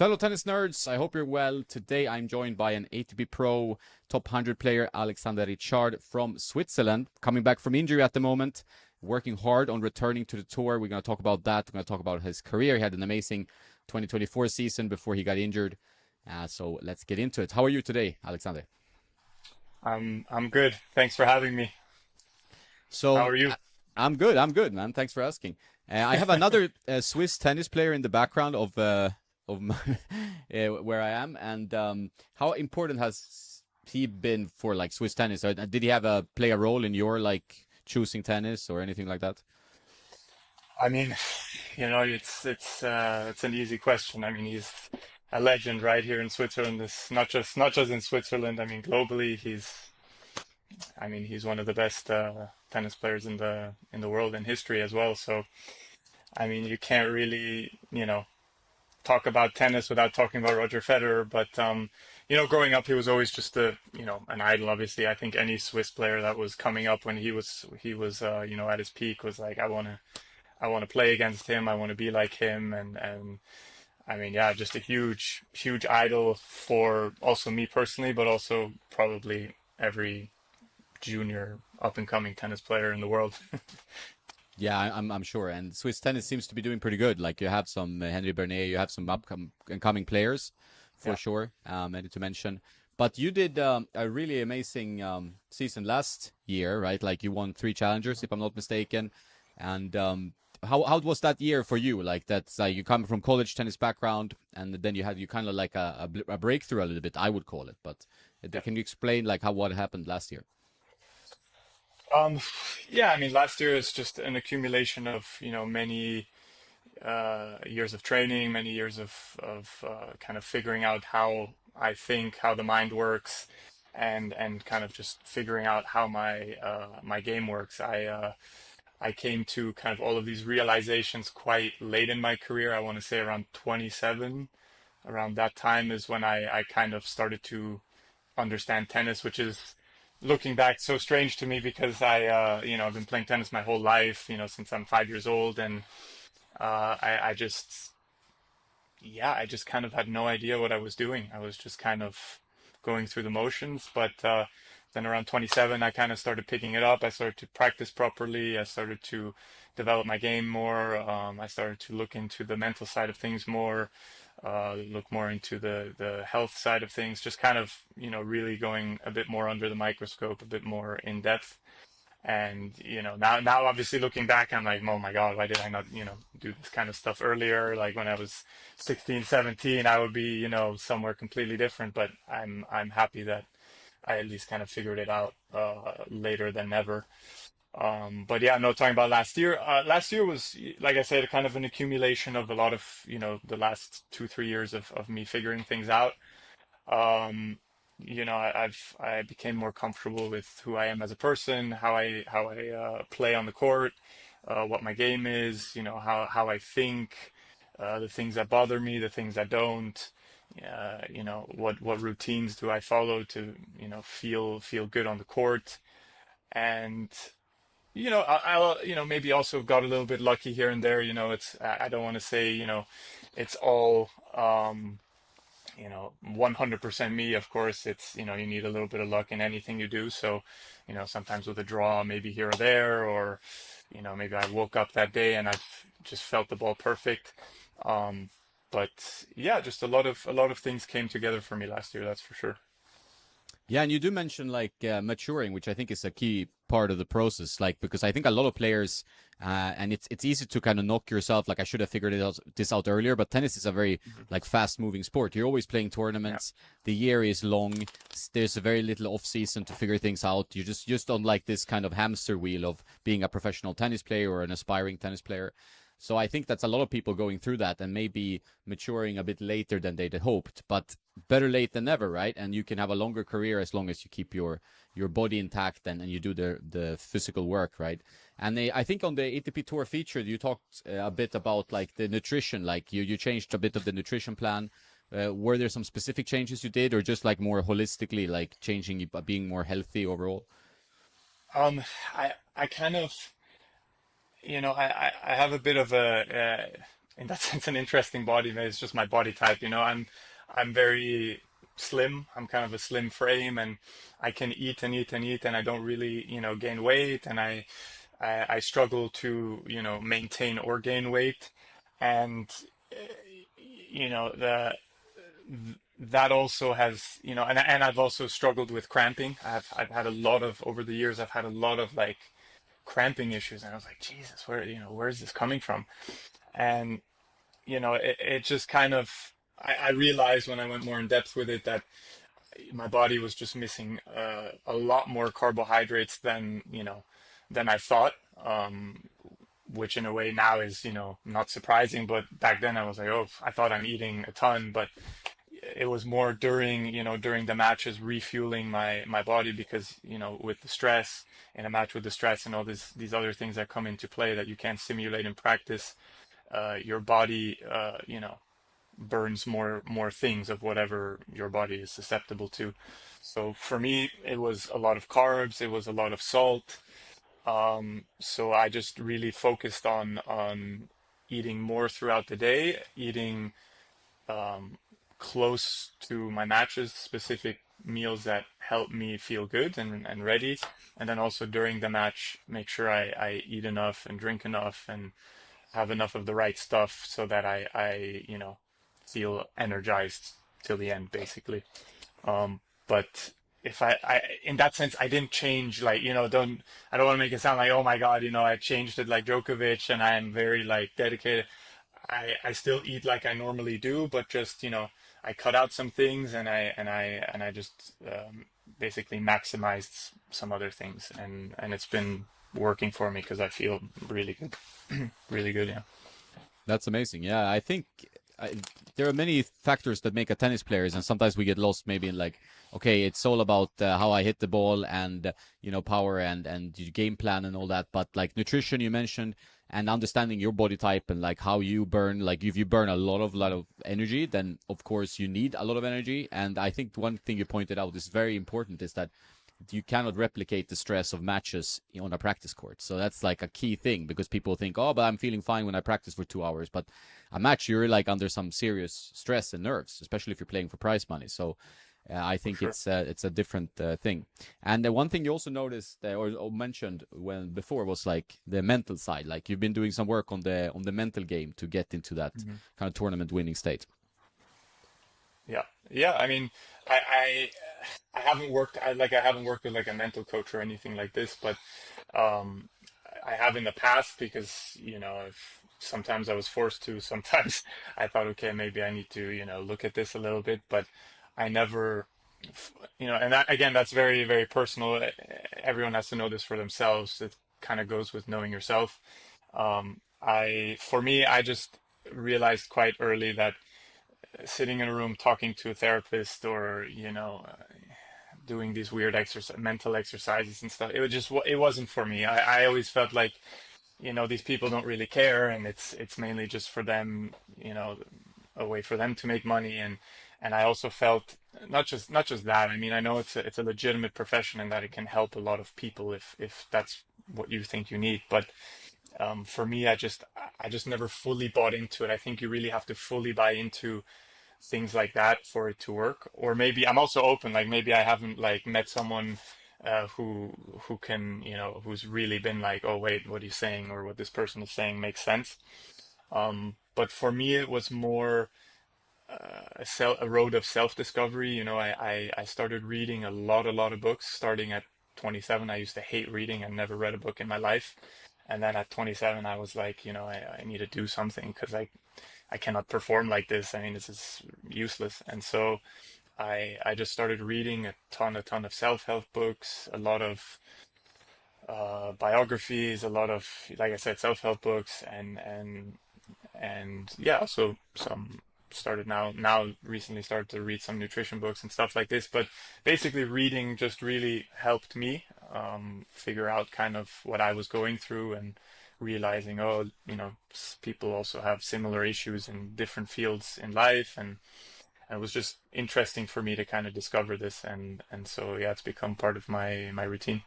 Fellow tennis nerds, I hope you're well. Today I'm joined by an ATP Pro top 100 player, Alexander Ritschard from Switzerland, coming back from injury at the moment, working hard on returning to the tour. We're going to talk about that. We're going to talk about his career. He had an amazing 2024 season before he got injured. So let's get into it. How are you today, Alexander? I'm good. Thanks for having me. How So are you? I- I'm good. I'm good, man. Thanks for asking. I have another Swiss tennis player in the background of my, where I am, and how important has he been for like Swiss tennis? Or did he have a play a role in your like choosing tennis or anything like that? I mean, it's an easy question. I mean, he's a legend right here in Switzerland. It's not just in Switzerland. I mean, globally, he's one of the best tennis players in the world in history as well. So, I mean, you can't really, talk about tennis without talking about Roger Federer. But growing up, he was always just an idol. Obviously, I think any Swiss player that was coming up when he was at his peak was like, I want to play against him. I want to be like him. And I mean, yeah, just a huge, huge idol for also me personally, but also probably every junior up and coming tennis player in the world. Yeah, I'm sure. And Swiss tennis seems to be doing pretty good. Like you have some Henry Bernier, you have some upcoming players for Yeah. sure. I need to mention. But you did a really amazing season last year, right? Like you won three challengers, if I'm not mistaken. And how was that year for you? Like that's you come from college tennis background, and then you kind of like a breakthrough a little bit, I would call it. But Yeah. can you explain like how what happened last year? Um, yeah, I mean, last year is just an accumulation of, many years of training, many years of kind of figuring out how I think, how the mind works, and kind of just figuring out how my game works. I came to kind of all of these realizations quite late in my career. I want to say around 27. Around that time is when I kind of started to understand tennis, which is looking back so strange to me because I've been playing tennis my whole life, since I'm 5 years old, and I just, yeah, I just kind of had no idea what I was doing. I was just kind of going through the motions. But then around 27, I kind of started picking it up. I started to practice properly. I started to develop my game more. I started to look into the mental side of things more, look more into the health side of things, just kind of, really going a bit more under the microscope, a bit more in depth. And now obviously looking back, I'm like, oh my God, why did I not, do this kind of stuff earlier? Like when I was 16, 17, I would be, somewhere completely different. But I'm happy that I at least kind of figured it out later than never. But yeah, no, talking about last year. Last year was, like I said, kind of an accumulation of a lot of, the last 2, 3 years of me figuring things out. Um, I became more comfortable with who I am as a person, how I play on the court, what my game is, how I think, the things that bother me, the things that don't. What routines do I follow to, feel good on the court. And maybe also got a little bit lucky here and there. I don't want to say, it's all 100% me. Of course, it's, you need a little bit of luck in anything you do. So, sometimes with a draw, maybe here or there, or, maybe I woke up that day and I've just felt the ball perfect. Um, but yeah, just a lot of things came together for me last year. That's for sure. Yeah, and you do mention like maturing, which I think is a key part of the process. Like because I think a lot of players, and it's easy to kind of knock yourself. Like I should have figured this out earlier. But tennis is a very Mhm. like fast moving sport. You're always playing Yeah. tournaments. The year is long. There's a very little off season to figure things out. You just on like this kind of hamster wheel of being a professional tennis player or an aspiring tennis player. So I think that's a lot of people going through that and maybe maturing a bit later than they'd hoped, but better late than never, right? And you can have a longer career as long as you keep your body intact and you do the physical work, right? And I think on the ATP Tour feature, you talked a bit about like the nutrition, like you changed a bit of the nutrition plan. Were there some specific changes you did, or just like more holistically, like changing, being more healthy overall? Um, I kind of, I have a bit of a in that sense an interesting body. Maybe it's just my body type. I'm very slim. I'm kind of a slim frame, and I can eat and eat and eat, and I don't really, gain weight, and I struggle to, maintain or gain weight, and the that also has, and I've also struggled with cramping. I've had a lot of over the years. I've had a lot of like cramping issues, and I was like, Jesus, where is this coming from? And it just kind of I realized when I went more in depth with it that my body was just missing a lot more carbohydrates than I thought. Which in a way now is, not surprising, but back then I was like, oh, I thought I'm eating a ton, but it was more during the matches refueling my body because, with the stress in a match with the stress and all these other things that come into play that you can't simulate in practice, your body, burns more things of whatever your body is susceptible to. So for me, it was a lot of carbs, it was a lot of salt. So I just really focused on eating more throughout the day, eating um, close to my matches, specific meals that help me feel good and ready. And then also during the match, make sure I eat enough and drink enough and have enough of the right stuff so that I feel energized till the end, basically. But if in that sense, I didn't change, like, I don't want to make it sound like, oh my God, I changed it like Djokovic and I am very like dedicated. I still eat like I normally do, but just, I cut out some things and I just basically maximized some other things, and it's been working for me because I feel really good, really good. Yeah. That's amazing. Yeah, I think there are many factors that make a tennis player, and sometimes we get lost maybe in like, okay, it's all about how I hit the ball and power and your game plan and all that. But like nutrition, you mentioned, and understanding your body type and like how you burn. Like if you burn a lot of energy, then of course you need a lot of energy. And I think one thing you pointed out is very important is that you cannot replicate the stress of matches on a practice court. So that's like a key thing because people think, oh, but I'm feeling fine when I practice for 2 hours. But a match, you're like under some serious stress and nerves, especially if you're playing for prize money. So I For think sure. it's a different thing. And one thing you also noticed or mentioned when before was like the mental side. Like you've been doing some work on the mental game to get into that Mhm. kind of tournament winning state. Yeah, yeah. I mean, I haven't worked. I haven't worked with like a mental coach or anything like this, but um, I have in the past because if sometimes I was forced to. Sometimes I thought, okay, maybe I need to look at this a little bit, but I never, and that again, that's very very personal. Everyone has to know this for themselves. It kind of goes with knowing yourself. For me, I just realized quite early that sitting in a room talking to a therapist or doing these weird mental exercises and stuff, it wasn't for me. I always felt like these people don't really care, and it's mainly just for them, a way for them to make money. And I also felt not just that. I mean, I know it's a legitimate profession and that it can help a lot of people if that's what you think you need, but for me, I just never fully bought into it. I think you really have to fully buy into things like that for it to work. Or maybe I'm also open, like maybe I haven't like met someone who can, who's really been like, oh wait, what he's saying or what this person is saying makes sense. But for me, it was more a road of self-discovery. I started reading a lot of books starting at 27. I used to hate reading and never read a book in my life. And then at 27, I was like, I need to do something because I cannot perform like this. I mean, this is useless. And so I just started reading a ton of self-help books, a lot of biographies, a lot of, like I said, self-help books, and yeah, also some started now recently started to read some nutrition books and stuff like this. But basically, reading just really helped me figure out kind of what I was going through and realizing, oh, people also have similar issues in different fields in life, and it was just interesting for me to kind of discover this, and so yeah, it's become part of my routine.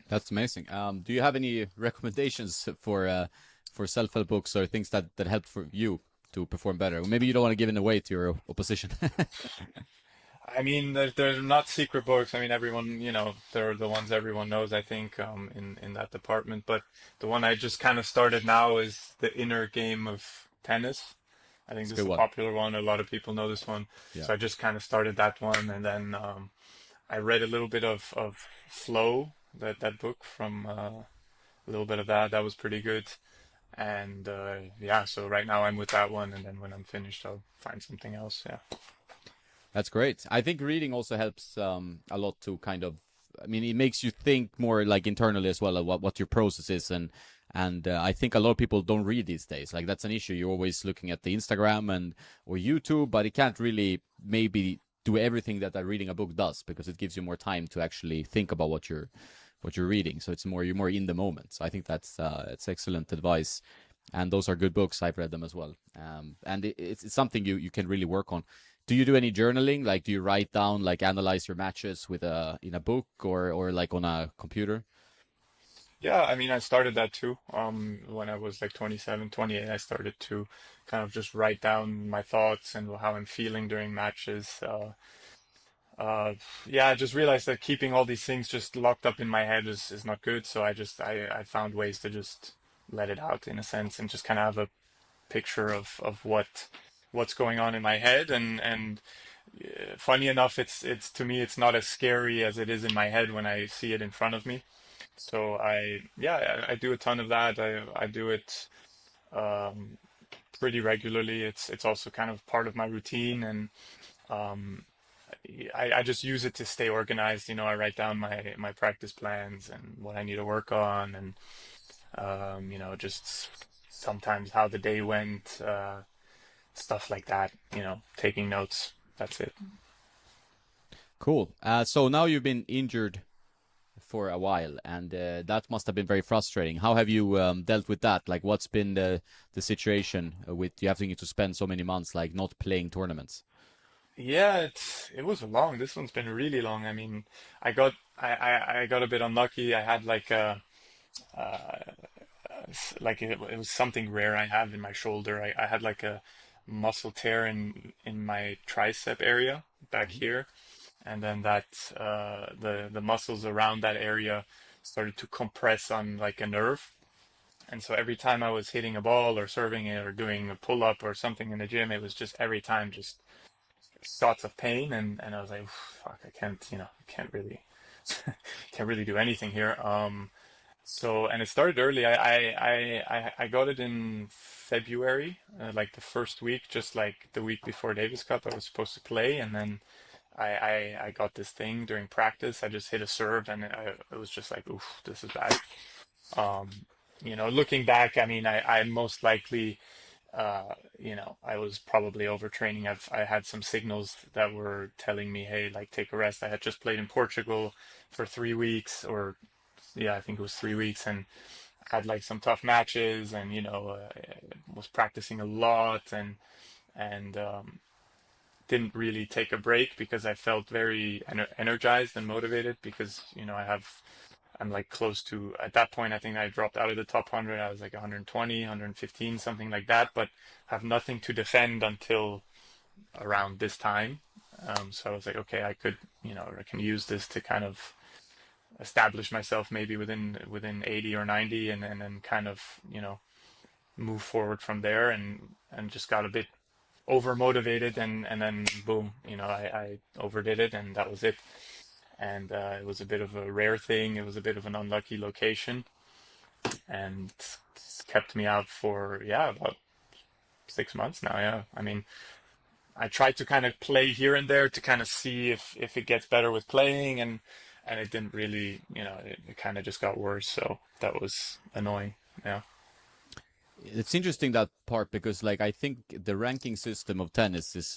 That's amazing. Do you have any recommendations for self-help books or things that help for you to perform better? Or maybe you don't want to give it away to your opposition. I mean, they're not secret books. I mean, everyone, they're the ones everyone knows, I think, in that department. But the one I just kind of started now is The Inner Game of Tennis. I think It's a this is good a one. popular one. A lot of people know this one. Yeah. So I just kind of started that one, and then I read a little bit of Flow, that book from a little bit of that. That was pretty good. And yeah, so right now I'm with that one, and then when I'm finished, I'll find something else. Yeah. That's great. I think reading also helps a lot to kind of. I mean, it makes you think more like internally as well of what your process is, and I think a lot of people don't read these days. Like that's an issue. You're always looking at the Instagram and or YouTube, but it can't really maybe do everything that reading a book does because it gives you more time to actually think about what you're reading. So it's more you're more in the moment. So I think that's it's excellent advice, and those are good books. I've read them as well, and it's something you can really work on. Do you do any journaling? Like, do you write down, like, analyze your matches with in a book or like on a computer? Yeah, I mean, I started that too. When I was like 27, 28, I started to kind of just write down my thoughts and how I'm feeling during matches. Uh, yeah, I just realized that keeping all these things just locked up in my head is not good. So I found ways to just let it out in a sense and just kind of have a picture of what's going on in my head. And funny enough, it's to me, it's not as scary as it is in my head when I see it in front of me. So yeah, I do a ton of that. I do it um, pretty regularly. It's also kind of part of my routine, and um, I just use it to stay organized. I write down my practice plans and what I need to work on, and just sometimes how the day went, stuff like that. Taking notes. That's it. Cool. So now you've been injured for a while, and that must have been very frustrating. How have you dealt with that? Like, what's been the situation with you having to spend so many months like not playing tournaments? Yeah, it was long. This one's been really long. I mean, I got a bit unlucky. I had like uh, like it was something rare I have in my shoulder. I had like a muscle tear in my tricep area back Mhm. here, and then that the muscles around that area started to compress on like a nerve. And so every time I was hitting a ball or serving it or doing a pull up or something in the gym, it was just every time just shots of pain, and I was like, fuck, I can't, can't really, can't really do anything here. So and it started early. I got it in February, like the first week, just like the week before Davis Cup, I was supposed to play, and then I got this thing during practice. I just hit a serve, and it was just like, oof, this is bad. Um, looking back, I mean, I most likely I was probably overtraining. I had some signals that were telling me, hey, like take a rest. I had just played in Portugal for 3 weeks, or yeah, I think it was 3 weeks, and had like some tough matches, and was practicing a lot, and didn't really take a break because I felt very energized and motivated because I'm like close to, at that point, I think I dropped out of the top 100. I was like 120, 115, something like that, but have nothing to defend until around this time. So I was like, okay, I can use this to kind of establish myself maybe within 80 or 90, and then kind of, move forward from there, and just got a bit over motivated, and then boom, I overdid it, and that was it. And it was a bit of a rare thing. It was a bit of an unlucky location, and it's kept me out for, yeah, about 6 months now. Yeah, I mean, I tried to kind of play here and there to kind of see if it gets better with playing, and it didn't really, it kind of just got worse. So that was annoying. Yeah. It's interesting that part because like I think the ranking system of tennis is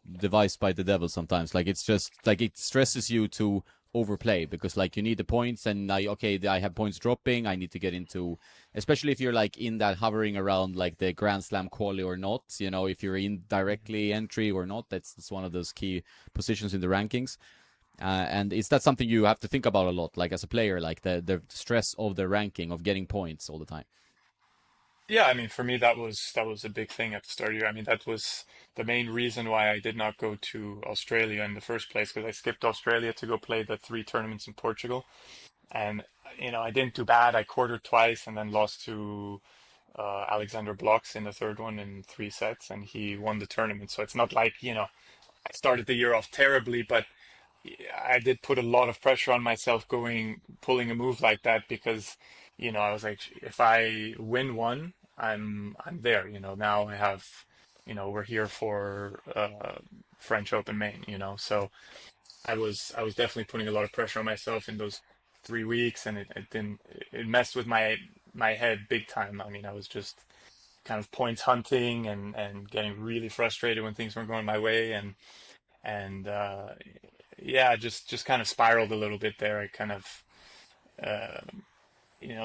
devised by the devil sometimes. Like it's just like it stresses you to overplay because like you need the points and I have points dropping. I need to get into, especially if you're like in that hovering around like the Grand Slam quali or not. If you're in directly entry or not, that's one of those key positions in the rankings. And is that something you have to think about a lot, like as a player, like the stress of the ranking of getting points all the time? Yeah, I mean, for me, that was a big thing at the start of the year. I mean, that was the main reason why I did not go to Australia in the first place, because I skipped Australia to go play the three tournaments in Portugal. And, I didn't do bad. I quartered twice and then lost to Alexander Blocks in the third one in three sets, and he won the tournament. So it's not like, I started the year off terribly, but I did put a lot of pressure on myself pulling a move like that because, I was like, if I win one, I'm there. Now I have, we're here for French Open main. So I was definitely putting a lot of pressure on myself in those 3 weeks, and it didn't it messed with my head big time. I mean, I was just kind of points hunting and getting really frustrated when things weren't going my way, and yeah, just kind of spiraled a little bit there. I kind of uh,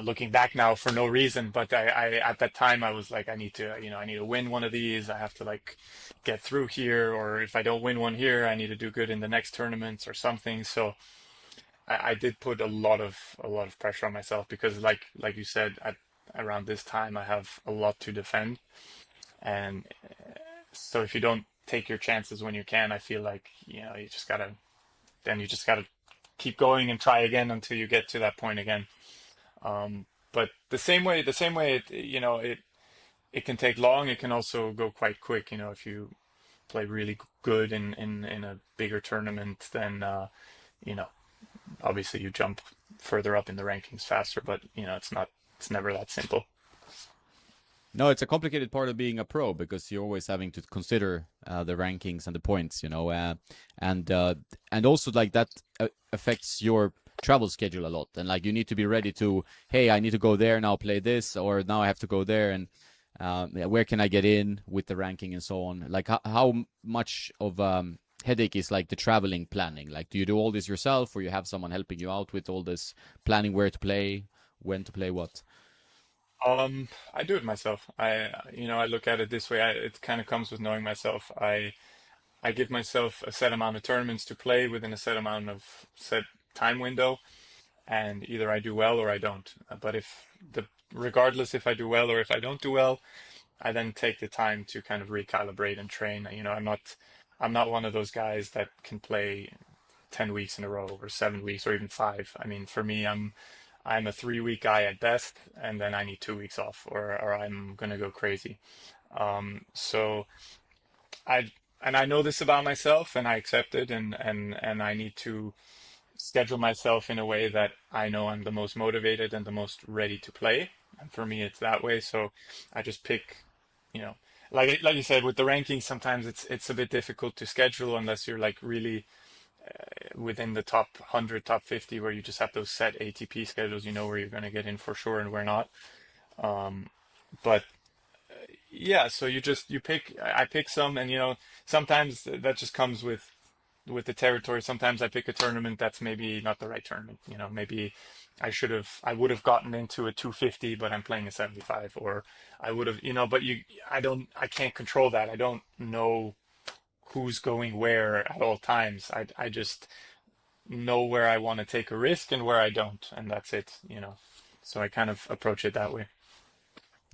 looking back now for no reason, but I at that time I was like, I need to win one of these. I have to like get through here, or if I don't win one here, I need to do good in the next tournaments or something. So I did put a lot of pressure on myself because like you said, at around this time I have a lot to defend, and so if you don't take your chances when you can, I feel like you just gotta keep going and try again until you get to that point again. But the same way it can take long. It can also go quite quick. If you play really good in a bigger tournament, then you know obviously you jump further up in the rankings faster. But it's never that simple. No, it's a complicated part of being a pro because you're always having to consider the rankings and the points, and and also like that affects your travel schedule a lot. And like you need to be ready to, hey, I need to go there now, play this, or now I have to go there, and yeah, where can I get in with the ranking and so on. Like how much of headache is like the traveling planning? Like, do you do all this yourself, or you have someone helping you out with all this planning, where to play, when to play what? I do it myself. I look at it this way. It kind of comes with knowing myself. I give myself a set amount of tournaments to play within a set amount of set time window, and either I do well or I don't. But regardless if I do well or if I don't do well, I then take the time to kind of recalibrate and train. I'm not one of those guys that can play 10 weeks in a row or 7 weeks or even five. I mean, for me, I'm a 3 week guy at best, and then I need 2 weeks off, or I'm gonna go crazy. So I and I know this about myself, and I accept it, and I need to schedule myself in a way that I know I'm the most motivated and the most ready to play. And for me, it's that way. So I just pick, you know, like you said, with the rankings, sometimes it's a bit difficult to schedule unless you're like really within the top 100, top 50, where you just have those set ATP schedules. You know where you're going to get in for sure and where not. Um, but yeah, so you pick. I pick some, and sometimes that just comes with the territory. Sometimes I pick a tournament that's maybe not the right tournament. Maybe I would have gotten into a 250, but I'm playing a 75, or I would have, but I can't control that. I don't know who's going where at all times. I just know where I want to take a risk and where I don't, and that's it. So I kind of approach it that way.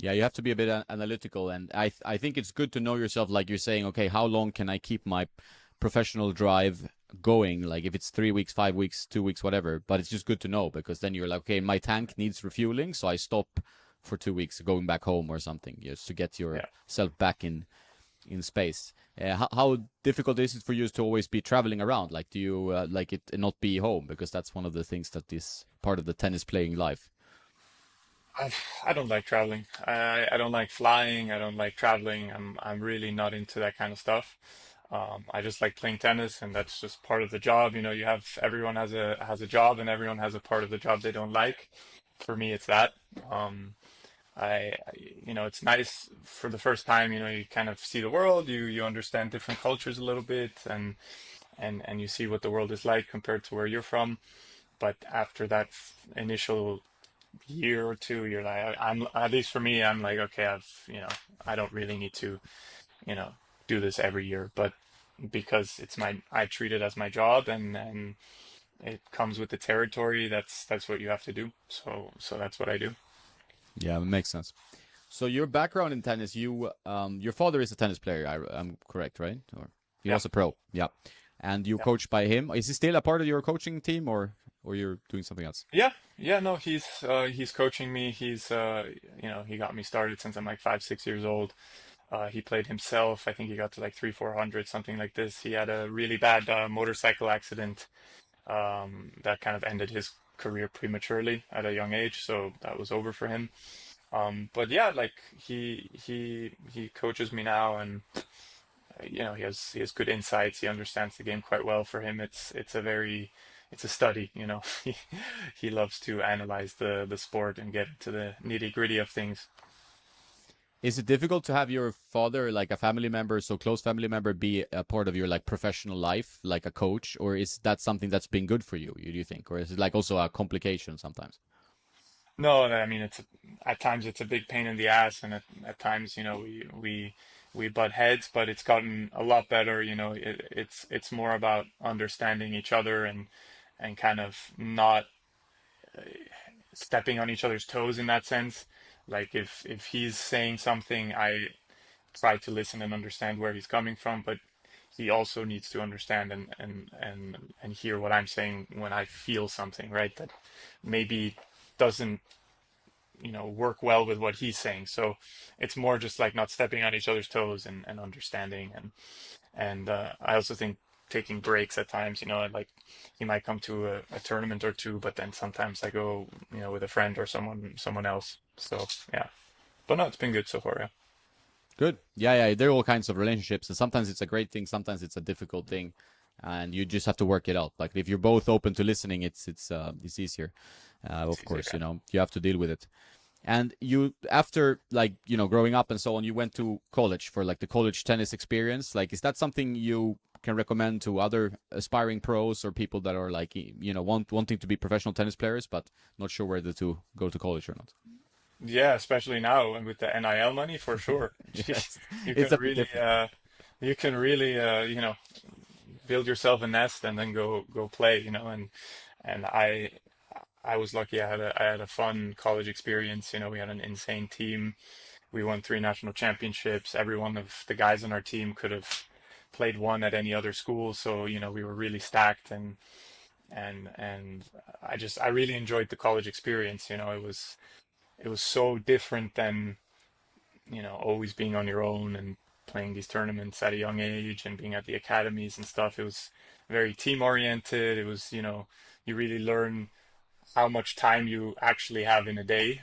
Yeah, you have to be a bit analytical, and I think it's good to know yourself. Like you're saying, okay, how long can I keep my professional drive going? Like if it's 3 weeks, 5 weeks, 2 weeks, whatever. But it's just good to know because then you're like, okay, my tank needs refueling, so I stop for 2 weeks, going back home or something, just to get Yeah. yourself back in space. How difficult is it for you to always be traveling around? Like, do you like it and not be home? Because that's one of the things that is part of the tennis playing life. I I don't like traveling. I don't like flying. I don't like traveling. I'm really not into that kind of stuff. I just like playing tennis, and that's just part of the job. Everyone has a job, and everyone has a part of the job they don't like. For me, it's that. Um, it's nice for the first time. You kind of see the world. You understand different cultures a little bit, and you see what the world is like compared to where you're from. But after that initial year or two, you're like, I'm at least for me, I'm like, okay, I don't really need to, you know, do this every year, but because I treat it as my job, and it comes with the territory. That's what you have to do. So that's what I do. Yeah, it makes sense. So your background in tennis, your father is a tennis player. I'm correct, right? Or he Yeah, was a pro. Yeah, and you yeah, coached by him. Is he still a part of your coaching team, or you're doing something else? yeah, yeah. No, he's coaching me. He's he got me started since I'm like 5, 6 years old. He played himself. I think he got to like 300, 400, something like this. He had a really bad motorcycle accident that kind of ended his career prematurely at a young age, so that was over for him. But yeah, like he coaches me now, and he has good insights. He understands the game quite well. For him, it's a study. He loves to analyze the sport and get to the nitty-gritty of things. Is it difficult to have your father, like a family member, so close family member, be a part of your like professional life, like a coach, or is that something that's been good for you? Do you think, or is it like also a complication sometimes? No, I mean at times it's a big pain in the ass, and at times we butt heads, but it's gotten a lot better. It's more about understanding each other and kind of not stepping on each other's toes in that sense. Like if he's saying something, I try to listen and understand where he's coming from, but he also needs to understand and hear what I'm saying when I feel something, right? That maybe doesn't work well with what he's saying. So it's more just like not stepping on each other's toes and understanding. And I also think taking breaks at times, like he might come to a tournament or two, but then sometimes I go, with a friend or someone else. So yeah, but no, it's been good so far. Yeah. Good. Yeah, yeah. There are all kinds of relationships, and sometimes it's a great thing, sometimes it's a difficult thing, and you just have to work it out. Like if you're both open to listening, it's easier. It's Of easier. course, Yeah. you have to deal with it. And you, after like growing up and so on, you went to college for like the college tennis experience. Like, is that something you can recommend to other aspiring pros or people that are like wanting to be professional tennis players but not sure whether to go to college or not? Yeah, especially now and with the NIL money for sure. Yeah, You it's can a bit really different. build yourself a nest and then go play, and I was lucky. I had a fun college experience. We had an insane team. We won 3 national championships. Every one of the guys on our team could have played one at any other school. So, we were really stacked, and I really enjoyed the college experience. It was so different than, always being on your own and playing these tournaments at a young age and being at the academies and stuff. It was very team oriented. It was, you really learn how much time you actually have in a day,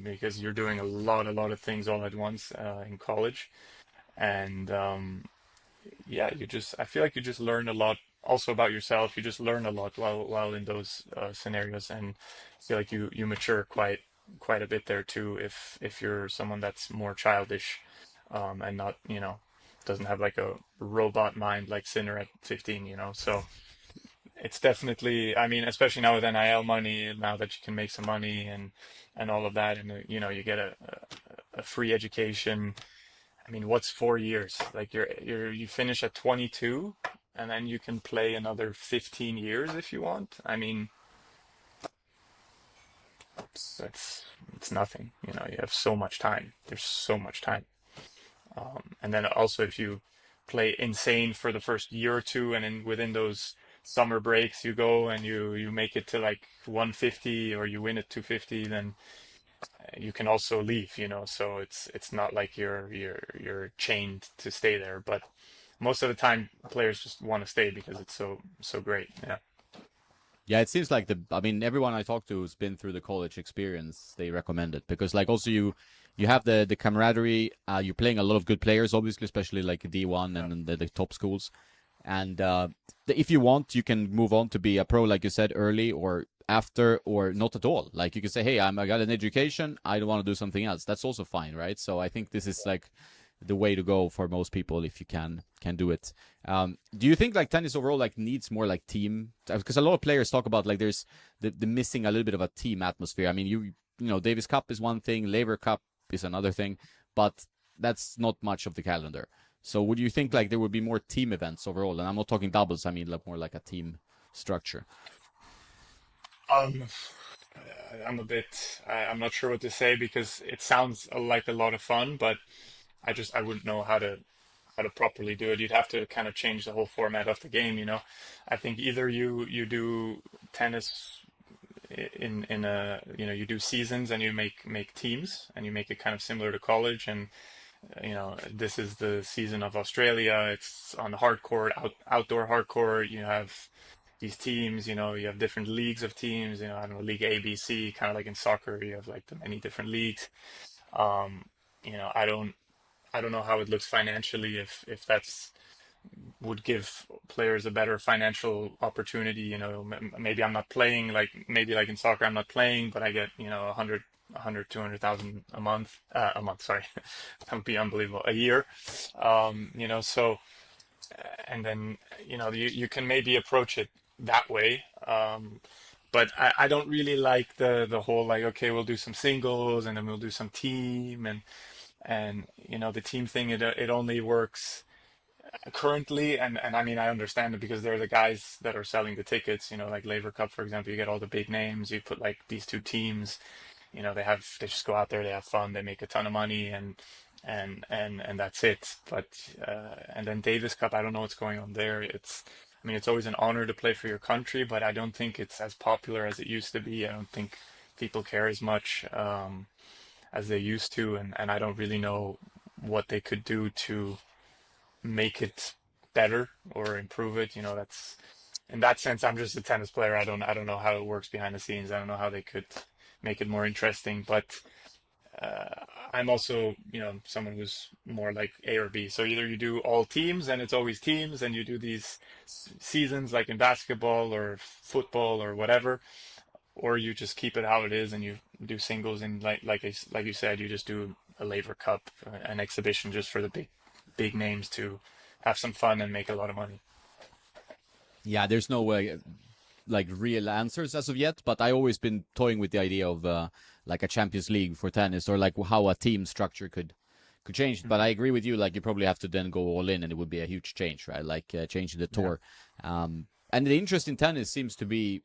because you're doing a lot of things all at once in college. And yeah, I feel like you just learn a lot also about yourself. You just learn a lot while in those scenarios, and I feel like you mature quite a bit there too if you're someone that's more childish, and not, doesn't have like a robot mind like Sinner at 15, so it's definitely, I mean, especially now with NIL money, now that you can make some money and all of that, and you get a free education. I mean, what's 4 years? Like you finish at 22, and then you can play another 15 years if you want. I mean, it's nothing. You have so much time. There's so much time. And then also if you play insane for the first year or two, and then within those summer breaks you go and you make it to like 150 or you win at 250, then you can also leave, so it's not like you're chained to stay there, but most of the time players just want to stay because it's so great. Yeah. Yeah, it seems like I mean, everyone I talk to who's been through the college experience, they recommend it because, like, also you have the camaraderie. You're playing a lot of good players, obviously, especially like D1 Yeah. and the top schools. And if you want, you can move on to be a pro, like you said, early or after, or not at all. Like you can say, hey, I got an education. I don't want to do something else. That's also fine, right? So I think this is like the way to go for most people if you can do it. Do you think like tennis overall like needs more like team? Because a lot of players talk about like there's the missing a little bit of a team atmosphere. I mean, Davis Cup is one thing, Laver Cup is another thing, but that's not much of the calendar. So would you think like there would be more team events overall? And I'm not talking doubles. I mean like more like a team structure. Um, I'm not sure what to say because it sounds like a lot of fun, but I wouldn't know how to properly do it. You'd have to kind of change the whole format of the game, you know. I think either you do tennis in a, you know, you do seasons and you make teams and you make it kind of similar to college, and you know, this is the season of Australia. It's on the hard court, outdoor hard court. You have these teams, you know, you have different leagues of teams, you know, I don't know, League A, B, C, kind of like in soccer, you have like the many different leagues. Um, you know, I don't know how it looks financially if that's would give players a better financial opportunity. You know, maybe I'm not playing like maybe like in soccer I'm not playing, but I get, you know, 200,000 a month, sorry. That would be unbelievable. A year. You know, so and then, you know, you can maybe approach it that way. But I don't really like the whole like, okay, we'll do some singles and then we'll do some team, and you know, the team thing, it only works currently, and I mean, I understand it because they're the guys that are selling the tickets, you know, like Laver Cup, for example. You get all the big names, you put like these two teams, you know, they just go out there, they have fun, they make a ton of money, and that's it. But and then Davis Cup, I don't know what's going on there. I mean, it's always an honor to play for your country, but I don't think it's as popular as it used to be. I don't think people care as much as they used to, and I don't really know what they could do to make it better or improve it. You know, that's in that sense, I'm just a tennis player. I don't know how it works behind the scenes. I don't know how they could make it more interesting. But I'm also, you know, someone who's more like A or B. So either you do all teams and it's always teams, and you do these seasons like in basketball or football or whatever, or you just keep it how it is and you do singles, and like you said, you just do a Laver Cup, an exhibition just for the big names to have some fun and make a lot of money. Yeah, there's no like real answers as of yet, but I always been toying with the idea of like a Champions League for tennis, or like how a team structure could change. But I Mhm. agree with you. Like you probably have to then go all in, and it would be a huge change, right? Like changing the Yeah. tour. And the interest in tennis seems to be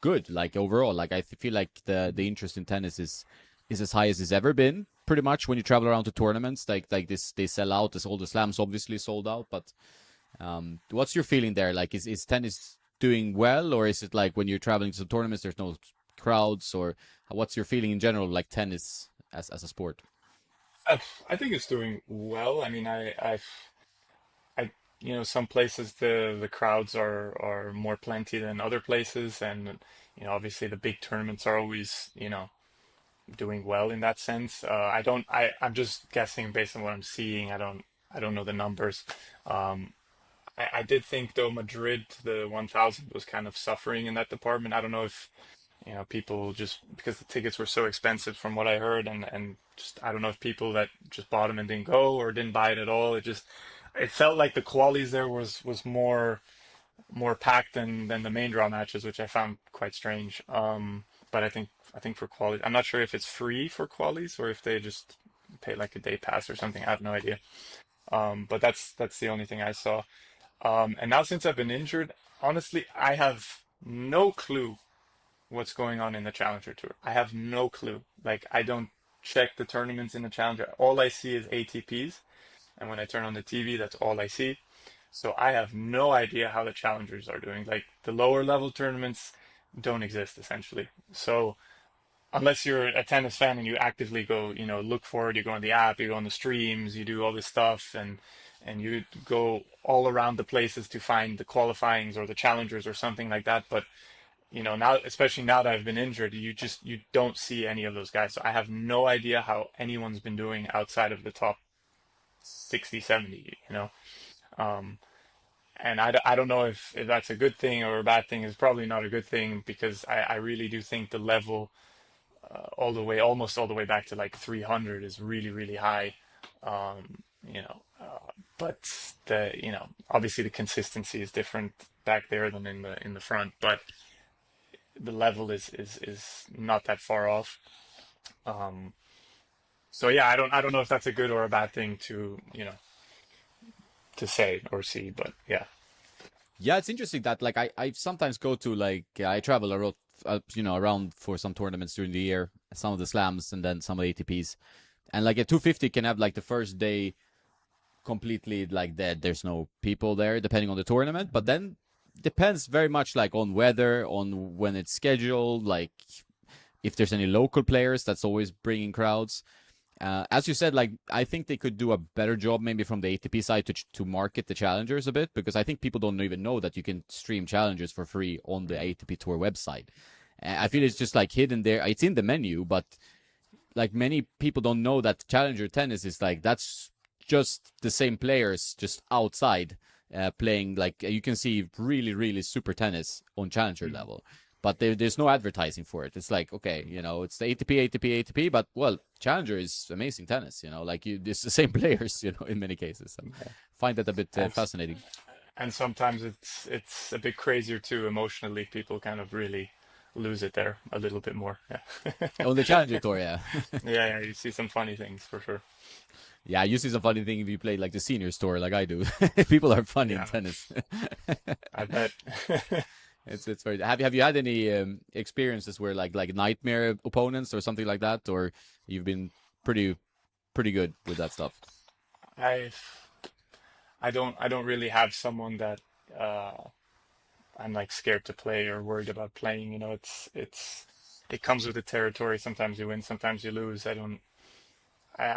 good. Like overall, like I feel like the interest in tennis is as high as it's ever been. Pretty much when you travel around to tournaments, like this, they sell out. As all the slams obviously sold out, but what's your feeling there? Like, is tennis doing well, or is it like when you're traveling to some tournaments, there's no crowds, or what's your feeling in general, like tennis as a sport? I think it's doing well. I mean, you know, some places the crowds are more plenty than other places, and you know, obviously the big tournaments are always, you know, doing well in that sense. I'm just guessing based on what I'm seeing. I don't know the numbers. Um, I did think though Madrid, the 1000 was kind of suffering in that department. I don't know if, you know, people just because the tickets were so expensive from what I heard, and just I don't know if people that just bought them and didn't go or didn't buy it at all. It felt like the qualies there was more packed than the main draw matches, which I found quite strange. But I think for qualies, I'm not sure if it's free for qualies or if they just pay like a day pass or something. I have no idea. But that's the only thing I saw. And now since I've been injured, honestly, I have no clue what's going on in the Challenger Tour. I have no clue. Like I don't check the tournaments in the Challenger. All I see is ATPs, and when I turn on the TV, that's all I see. So I have no idea how the challengers are doing. Like the lower level tournaments don't exist essentially. So unless you're a tennis fan and you actively go, you know, look for it, you go on the app, you go on the streams, you do all this stuff, and you go all around the places to find the qualifyings or the challengers or something like that. But you know, now, especially now that I've been injured, you don't see any of those guys. So I have no idea how anyone's been doing outside of the top 60, 70, you know. Um, and I don't know if that's a good thing or a bad thing. It's probably not a good thing because I really do think the level almost all the way back to like 300 is really, really high. You know, but you know, obviously the consistency is different back there than in the front, but the level is not that far off. Um, so yeah, I don't know if that's a good or a bad thing to, you know, to say or see, but yeah. Yeah, it's interesting that like I sometimes go to like I travel around for some tournaments during the year, some of the slams, and then some of the ATPs. And like a 250 can have like the first day completely like dead. There's no people there, depending on the tournament. But then depends very much like on weather, on when it's scheduled, like if there's any local players, that's always bringing crowds. As you said, like I think they could do a better job maybe from the ATP side to market the challengers a bit, because I think people don't even know that you can stream challengers for free on the ATP Tour website. I feel it's just like hidden there. It's in the menu, but like many people don't know that challenger tennis is like that's just the same players just outside playing. Like you can see really really super tennis on challenger level, but there's no advertising for it. It's like, okay, it's the ATP, but well, challenger is amazing tennis, like it's the same players, in many cases. I find that a bit fascinating. And sometimes it's a bit crazier too. Emotionally, people kind of really lose it there a little bit more. Yeah. On the challenger tour, yeah. Yeah, you see some funny things for sure. Yeah, you see some funny thing if you play like the seniors tour, like I do. People are funny in tennis. I bet. It's very. Have you had any experiences where like nightmare opponents or something like that, or you've been pretty good with that stuff? I I don't really have someone that I'm like scared to play or worried about playing. It comes with the territory. Sometimes you win, sometimes you lose. I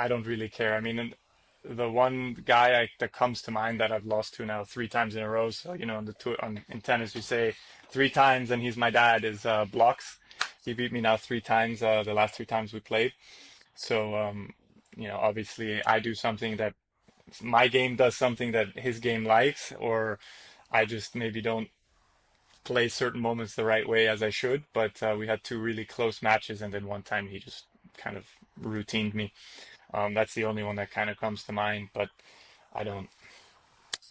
don't really care. I mean, and the one guy that comes to mind that I've lost to now 3 times in a row. So on the tour, in tennis, we say 3 times, and he's my dad. Is Blocks. He beat me now 3 times. The last 3 times we played. So obviously, I do something that my game does something that his game likes, or I just maybe don't play certain moments the right way as I should. But we had 2 really close matches, and then one time he just kind of routined me. That's the only one that kind of comes to mind, but I don't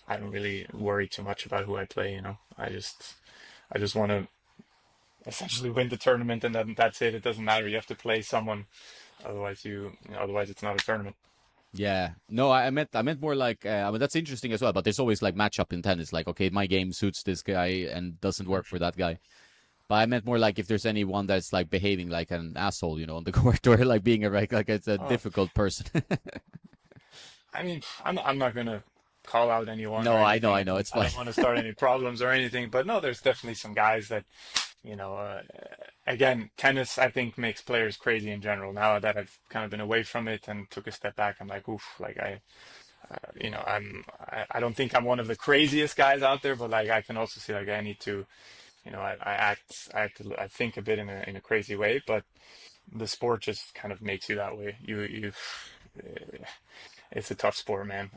I don't really worry too much about who I play. I just want to essentially win the tournament, and then that's it. It doesn't matter. You have to play someone, otherwise otherwise it's not a tournament. Yeah, no, I meant more like I mean that's interesting as well. But there's always like matchup in tennis. Like, okay, my game suits this guy and doesn't work for that guy. But I meant more like if there's anyone that's like behaving like an asshole, on the court, or like being like it's a Oh, difficult person. I mean, I'm not gonna call out anyone No, or I anything. know, it's I fine. don't want to start any problems or anything, but no, there's definitely some guys that, you know, uh, again, tennis I think makes players crazy in general. Now that I've kind of been away from it and took a step back, I'm like, oof, like I don't think I'm one of the craziest guys out there, but like I can also see like I need to, I think a bit in a crazy way, but the sport just kind of makes you that way. It's a tough sport, man.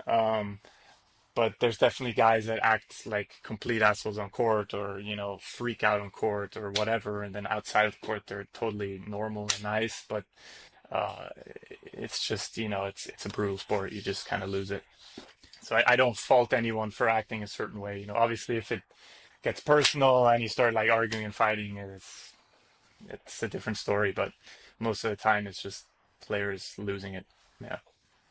But there's definitely guys that act like complete assholes on court, or freak out on court or whatever, and then outside of the court they're totally normal and nice. But uh, it's just it's a brutal sport. You just kind of lose it. So I don't fault anyone for acting a certain way. Obviously if it gets personal and you start like arguing and fighting, it's a different story. But most of the time it's just players losing it. Yeah.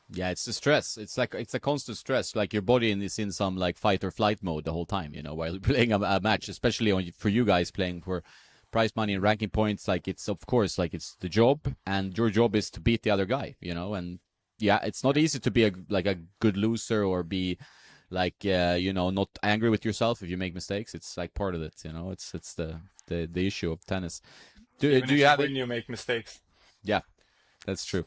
Yeah, it's the stress. It's like it's a constant stress. Like your body is in some like fight or flight mode the whole time, while playing a match, especially for you guys playing for prize money and ranking points. Like it's of course like it's the job, and your job is to beat the other guy, and yeah, it's not easy to be a good loser, or be like not angry with yourself if you make mistakes. It's like part of it, It's the issue of tennis. Do Even do you if you have it? win, you make mistakes. Yeah, that's true.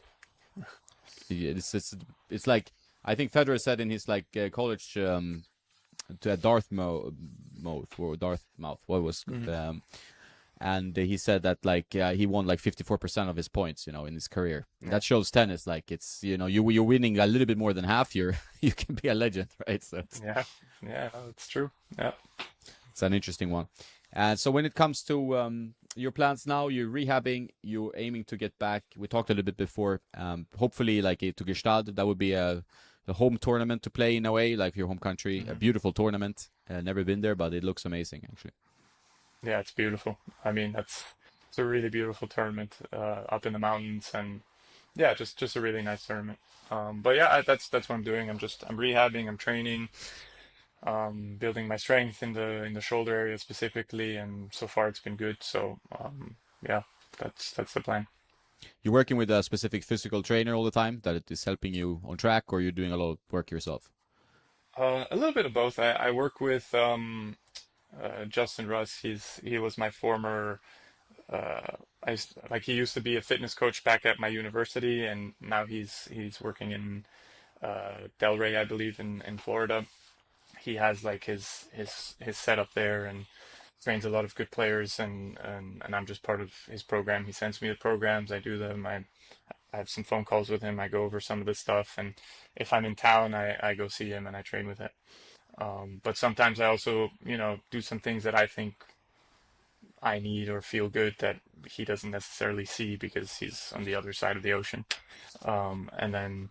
It's like I think Federer said in his like college to Dartmouth or Dartmouth, what was Mhm. and he said that like he won like 54% of his points, in his career. Yeah. That shows tennis like it's you're winning a little bit more than half. You can be a legend, right? So Yeah. Yeah, no, it's true. Yeah. it's an interesting one. And so when it comes to your plans now, you're rehabbing, you're aiming to get back. We talked a little bit before. Hopefully, like to Gestad, that would be a home tournament to play in a way, like your home country. A Hmm. beautiful tournament. Never been there, but it looks amazing actually. Yeah, it's beautiful. I mean, it's a really beautiful tournament up in the mountains, and yeah, just a really nice tournament. But yeah, that's what I'm doing. I'm rehabbing, I'm training. building my strength in the shoulder area specifically, and so far it's been good. So yeah, that's the plan. You're working with a specific physical trainer all the time that it is helping you on track, or you're doing a lot of work yourself? A little bit of both. I work with Justin Russ. He was my former like he used to be a fitness coach back at my university, and now he's working in Delray, I believe, in Florida. He has like his setup there and trains a lot of good players, and I'm just part of his program. He sends me the programs, I do them. I have some phone calls with him. I go over some of the stuff, and if I'm in town, I go see him and I train with him. But sometimes I also, do some things that I think I need or feel good that he doesn't necessarily see because he's on the other side of the ocean. And then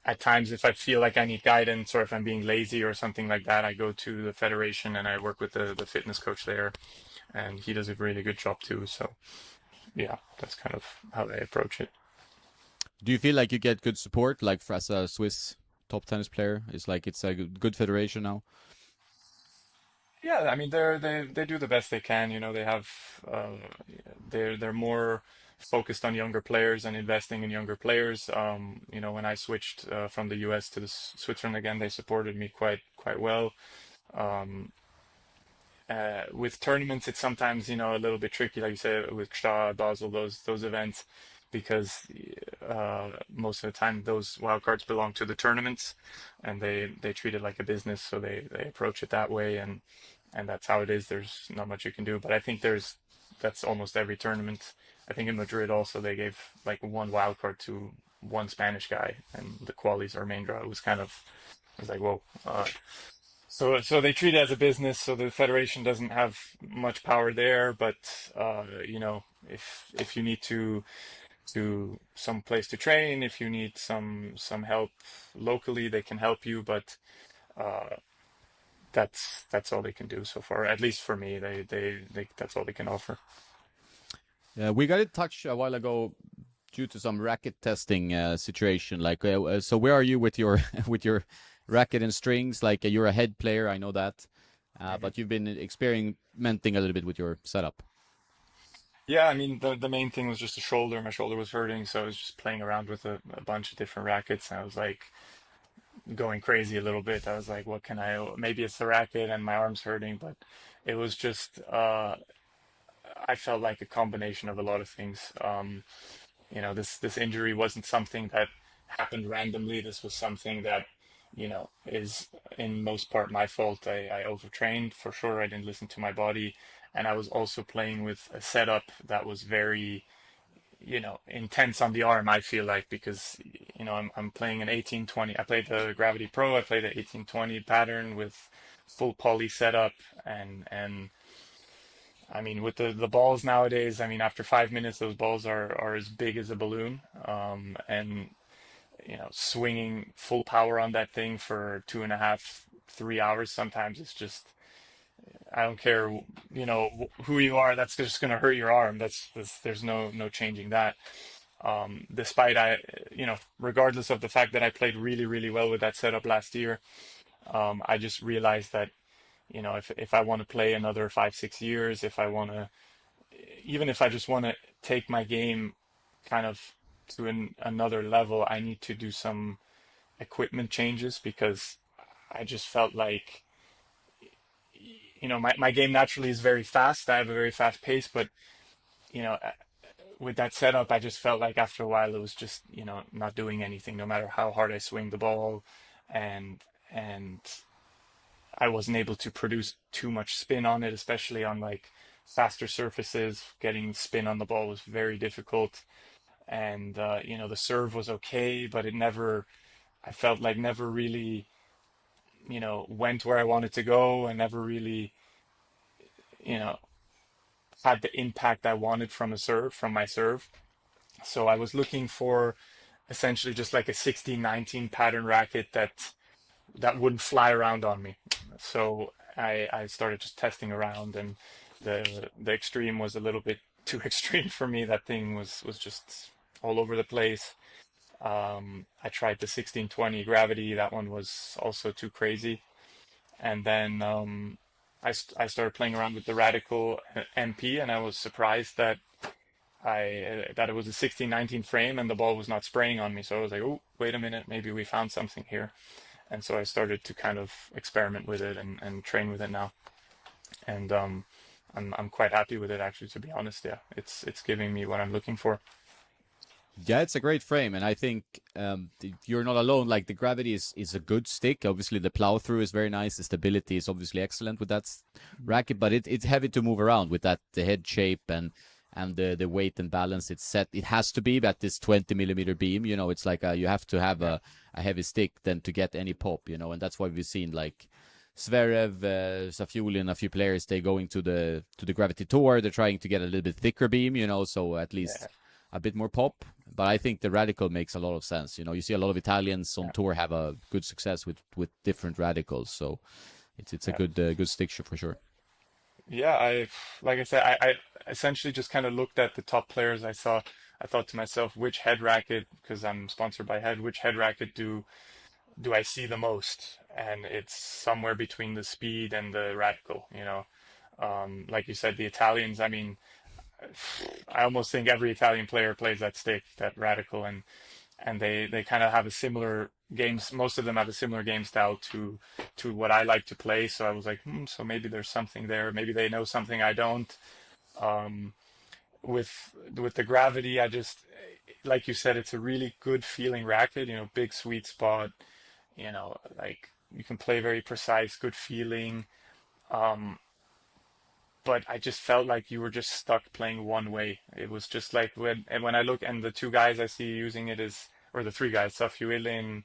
at times, if I feel like I need guidance or if I'm being lazy or something like that, I go to the federation and I work with the fitness coach there, and he does a really good job too. So yeah, that's kind of how I approach it. Do you feel like you get good support, like as a Swiss top tennis player? It's like it's a good federation now. Yeah, I mean they do the best they can. They have uh, they're more focused on younger players and investing in younger players. When I switched from the US to Switzerland again, they supported me quite well. Um, with tournaments, it's sometimes a little bit tricky, like you said, with Gstaad, Basel, those events, because most of the time those wildcards belong to the tournaments, and they treat it like a business, so they approach it that way, and that's how it is. There's not much you can do, but I think that's almost every tournament. I think in Madrid also they gave like one wildcard to one Spanish guy, and the qualies or main draw. It was kind of, I was like, whoa. So they treat it as a business, so the federation doesn't have much power there. But if you need to some place to train, if you need some help locally, they can help you. But uh, that's all they can do so far. At least for me, they that's all they can offer. Yeah, we got in touch a while ago due to some racket testing situation. Like, so where are you with your with your racket and strings? Like, you're a head player, I know that, Mhm. but you've been experimenting a little bit with your setup. Yeah, I mean the main thing was just the shoulder. My shoulder was hurting, so I was just playing around with a bunch of different rackets. And I was like going crazy a little bit. I was like, what can I? Maybe it's the racket and my arm's hurting, but it was just I felt like a combination of a lot of things. This injury wasn't something that happened randomly. This was something that is in most part my fault. I overtrained for sure. I didn't listen to my body, and I was also playing with a setup that was very intense on the arm. I feel like because I'm playing an 1820. I played the Gravity Pro. I played the 1820 pattern with full poly setup, and I mean with the balls nowadays. I mean after 5 minutes, those balls are as big as a balloon. And swinging full power on that thing for 2.5, 3 hours sometimes it's just I don't care who you are. That's just going to hurt your arm. There's no changing that. Despite regardless of the fact that I played really, really well with that setup last year, I just realized that, if I want to play another 5, 6 years, if I want to, even if I just want to take my game kind of to another level, I need to do some equipment changes because I just felt like, my game naturally is very fast. I have a very fast pace, but, you know, with that setup, I just felt like after a while it was just, not doing anything, no matter how hard I swing the ball, and and I wasn't able to produce too much spin on it, especially on like faster surfaces. Getting spin on the ball was very difficult, and the serve was okay, but it never. I felt like never really, went where I wanted to go, and never really, you know, had the impact I wanted from my serve. So I was looking for essentially just like a 16-19 pattern racket that wouldn't fly around on me. So I started just testing around, and the extreme was a little bit too extreme for me. That thing was just all over the place. I tried the 1620 gravity. That one was also too crazy. and then I started playing around with the Radical MP, and I was surprised that that it was a 1619 frame and the ball was not spraying on me. So I was like, oh, wait a minute, maybe we found something here. And so I started to kind of experiment with it and train with it now. And I'm quite happy with it actually, to be honest. Yeah, it's giving me what I'm looking for. Yeah, it's a great frame, and I think you're not alone. Like the gravity is a good stick. Obviously, the plow through is very nice. The stability is obviously excellent with that racket, but it's heavy to move around with that the head shape and the weight and balance it's set. It has to be at this 20 millimeter beam. You know, it's like you have to have a heavy stick then to get any pop. You know, and that's why we've seen like Zverev, Safiullin, a few players they going to the Gravity Tour. They're trying to get a little bit thicker beam. You know, so at least a bit more pop. But I think the Radical makes a lot of sense. You know, you see a lot of Italians on tour have a good success with different Radicals. So it's a good stick for sure. Yeah, like I said, I essentially just kind of looked at the top players I saw. I thought to myself, which head racket, because I'm sponsored by Head, which head racket do I see the most? And it's somewhere between the Speed and the Radical, you know. Like you said, the Italians, I mean, I almost think every Italian player plays that stick, that Radical, and they kind of have a similar games. Most of them have a similar game style to what I like to play. So I was like, so maybe there's something there. Maybe they know something I don't. Um, with the Gravity, I just like you said, it's a really good feeling racket. You know, big sweet spot. You know, like you can play very precise, good feeling. Um, but I just felt like you were just stuck playing one way. It was just like when I look and the two guys I see using it is, or the three guys, Safiullin,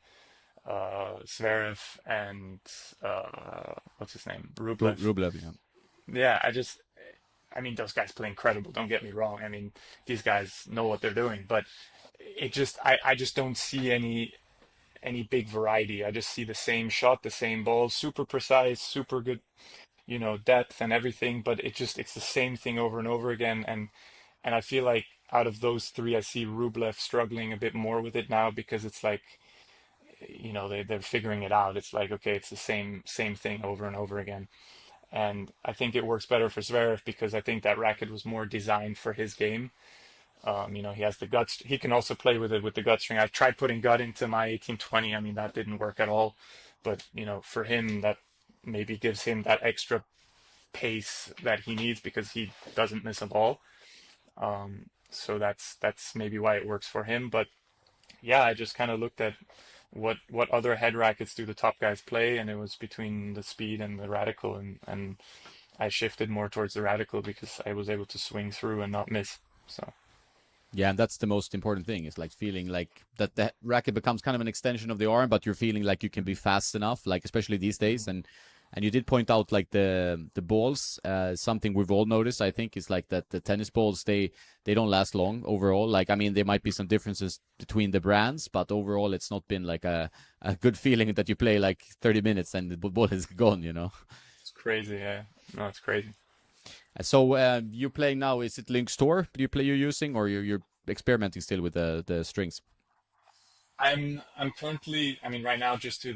Zverev, and what's his name, Rublev. Rublev, yeah. Yeah, I mean, those guys play incredible. Don't get me wrong. I mean, these guys know what they're doing, but I just don't see any big variety. I just see the same shot, the same ball, super precise, super good, you know, depth and everything, but it's the same thing over and over again. And I feel like out of those three, I see Rublev struggling a bit more with it now because it's like, you know, they're figuring it out. It's like, okay, it's the same thing over and over again. And I think it works better for Zverev because I think that racket was more designed for his game. You know, he has the guts. He can also play with it with the gut string. I tried putting gut into my 1820. I mean, that didn't work at all. But, you know, for him, that maybe gives him that extra pace that he needs because he doesn't miss a ball. So that's maybe why it works for him. But yeah, I just kind of looked at what other head rackets do the top guys play, and it was between the Speed and the Radical, and I shifted more towards the Radical because I was able to swing through and not miss. So. Yeah, and that's the most important thing. Is like feeling like that the racket becomes kind of an extension of the arm, but you're feeling like you can be fast enough, like especially these days. And you did point out like the balls, something we've all noticed, I think, is like that the tennis balls they don't last long overall. Like I mean, there might be some differences between the brands, but overall it's not been like a good feeling that you play like 30 minutes and the ball is gone, you know. It's crazy, yeah. No, it's crazy. So you're playing now, is it Lynx Tour you're using, or you're experimenting still with the strings? I'm currently, I mean, right now, just to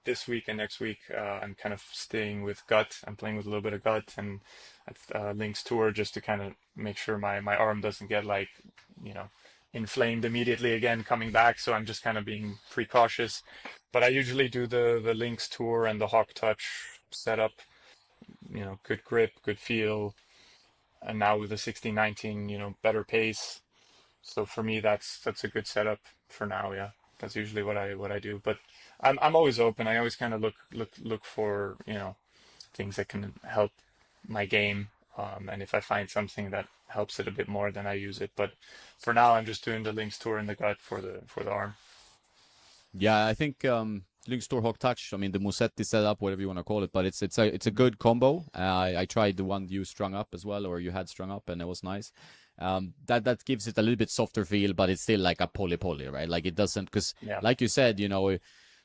this week and next week, I'm kind of staying with gut. I'm playing with a little bit of gut and Lynx Tour just to kind of make sure my arm doesn't get like, you know, inflamed immediately again coming back. So I'm just kind of being precautious. But I usually do the Lynx Tour and the Hawk Touch setup. You know, good grip, good feel, and now with the 1619, you know, better pace. So for me, that's a good setup for now. Yeah, that's usually what I do. But I'm always open. I always kind of look for, you know, things that can help my game. And if I find something that helps it a bit more, then I use it. But for now, I'm just doing the Lynx Tour in the gut for the arm. Yeah, I think Lynx Tour Hawk Touch. I mean, the Musetti setup, whatever you want to call it, but it's a good combo. I tried the one you strung up as well, or you had strung up, and it was nice. That gives it a little bit softer feel, but it's still like a poly, right? Like it doesn't, because like you said, you know,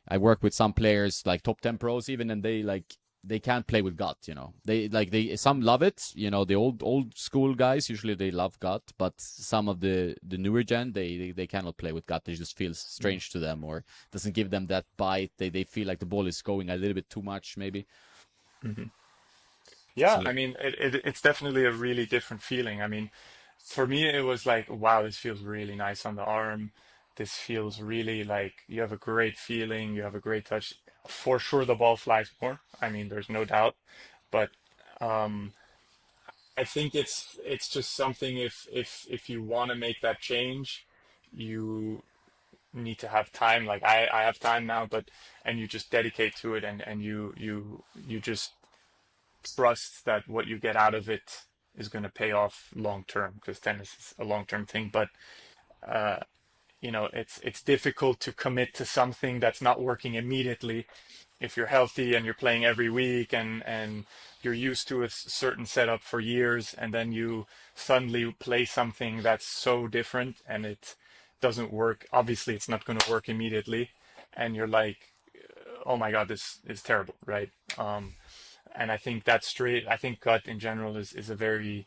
I work with some players like top 10 pros even, and they can't play with gut, you know. They some love it, you know, the old school guys usually they love gut, but some of the newer gen they cannot play with gut. It just feels strange to them or doesn't give them that bite. They feel like the ball is going a little bit too much maybe. Hmm. Yeah, So I mean, it's definitely a really different feeling. I mean, for me, it was like, wow, this feels really nice on the arm. This feels really like you have a great feeling, you have a great touch. For sure, the ball flies more. I mean, there's no doubt. But um, I think it's just something if you want to make that change, you need to have time. Like I have time now, but and you just dedicate to it and you just trust that what you get out of it is going to pay off long term because tennis is a long term thing. But uh, it's difficult to commit to something that's not working immediately if you're healthy and you're playing every week and you're used to a certain setup for years and then you suddenly play something that's so different and it doesn't work. Obviously, it's not going to work immediately, and you're like, oh my God, this is terrible, right? And I think that straight, I think gut in general is a very,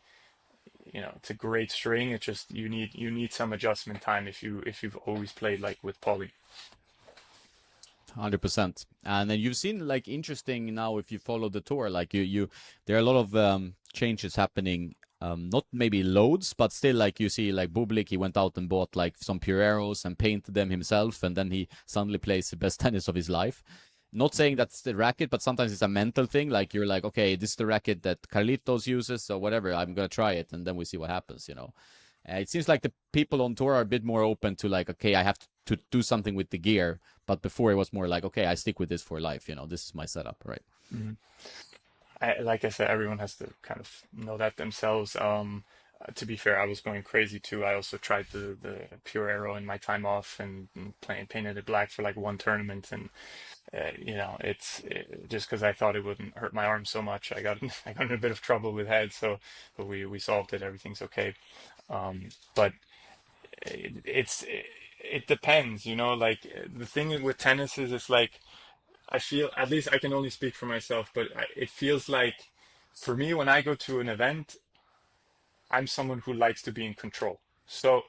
it's a great string. It's just you need some adjustment time if you've always played like with poly. 100%. And then you've seen like interesting now if you follow the tour, like you there are a lot of changes happening. Not maybe loads, but still like you see like Bublik, he went out and bought like some pure arrows and painted them himself, and then he suddenly plays the best tennis of his life. Not saying that's the racket, but sometimes it's a mental thing. Like you're like, okay, this is the racket that Carlitos uses, so whatever, I'm gonna try it, and then we see what happens, you know. It seems like the people on tour are a bit more open to like, okay, I have to do something with the gear, but before it was more like, okay, I stick with this for life, you know, this is my setup, right? Mhm. Like I said, everyone has to kind of know that themselves. To be fair, I was going crazy too. I also tried the pure arrow in my time off and playing painted it black for like one tournament, and just because I thought it wouldn't hurt my arm so much, I got in a bit of trouble with head. So, but we solved it. Everything's okay. But it depends, like the thing with tennis is it's like I feel, at least I can only speak for myself, but it feels like for me when I go to an event, I'm someone who likes to be in control. So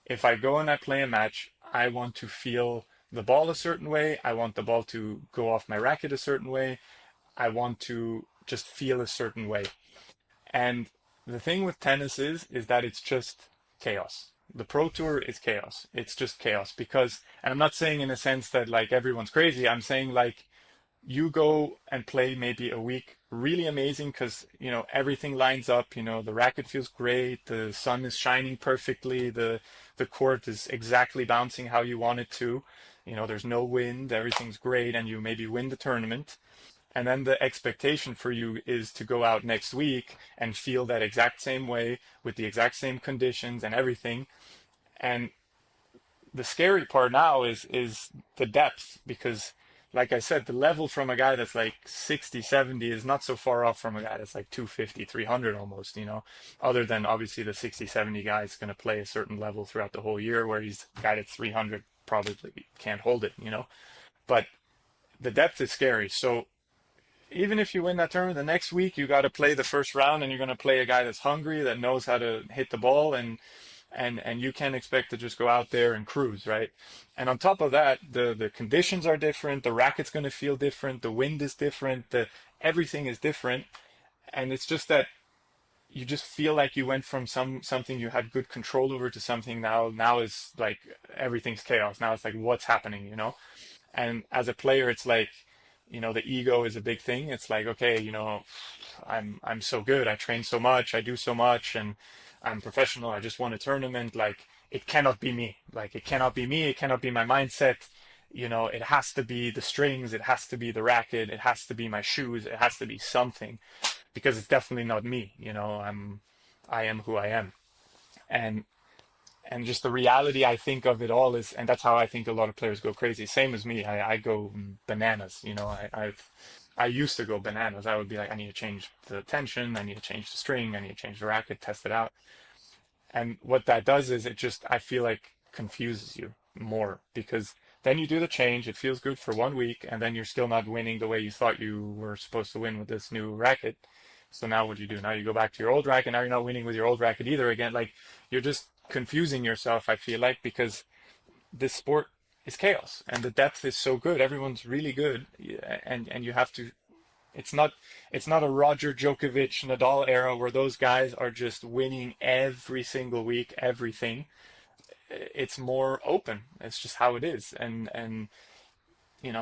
if I go and I play a match, I want to feel the ball a certain way. I want the ball to go off my racket a certain way. I want to just feel a certain way. And the thing with tennis is that it's just chaos. The Pro Tour is chaos. It's just chaos because, and I'm not saying in a sense that like everyone's crazy. I'm saying like you go and play maybe a week really amazing because everything lines up, the racket feels great, the sun is shining perfectly, the court is exactly bouncing how you want it to, there's no wind, everything's great, and you maybe win the tournament. And then the expectation for you is to go out next week and feel that exact same way with the exact same conditions and everything. And the scary part now is the depth because like I said, the level from a guy that's like 60, 70 is not so far off from a guy that's like 250, 300 almost, other than obviously the 60, 70 guy is going to play a certain level throughout the whole year where he's a guy that's 300 probably can't hold it. But the depth is scary. So even if you win that tournament, the next week you got to play the first round and you're going to play a guy that's hungry, that knows how to hit the ball, and you can't expect to just go out there and cruise, right? And on top of that, the conditions are different, the racket's going to feel different, the wind is different, the everything is different, and it's just that you just feel like you went from something you had good control over to something now is like everything's chaos. Now it's like what's happening? And as a player, it's like, the ego is a big thing. It's like, okay, I'm so good. I train so much. I do so much, and I'm professional. I just won a tournament. Like it cannot be me. Like it cannot be me. It cannot be my mindset. It has to be the strings. It has to be the racket. It has to be my shoes. It has to be something because it's definitely not me. I am who I am. And just the reality I think of it all is, and that's how I think a lot of players go crazy. Same as me, I go bananas. I used to go bananas. I would be like, I need to change the tension, I need to change the string, I need to change the racket, test it out. And what that does is it just, I feel like confuses you more because then you do the change, it feels good for 1 week, and then you're still not winning the way you thought you were supposed to win with this new racket. So now what do you do? Now you go back to your old racket. Now you're not winning with your old racket either again. Like you're just confusing yourself, I feel like, because this sport is chaos and the depth is so good. Everyone's really good, and you have to. It's not it's not a Roger Djokovic Nadal era where those guys are just winning every single week, everything. It's more open. It's just how it is. And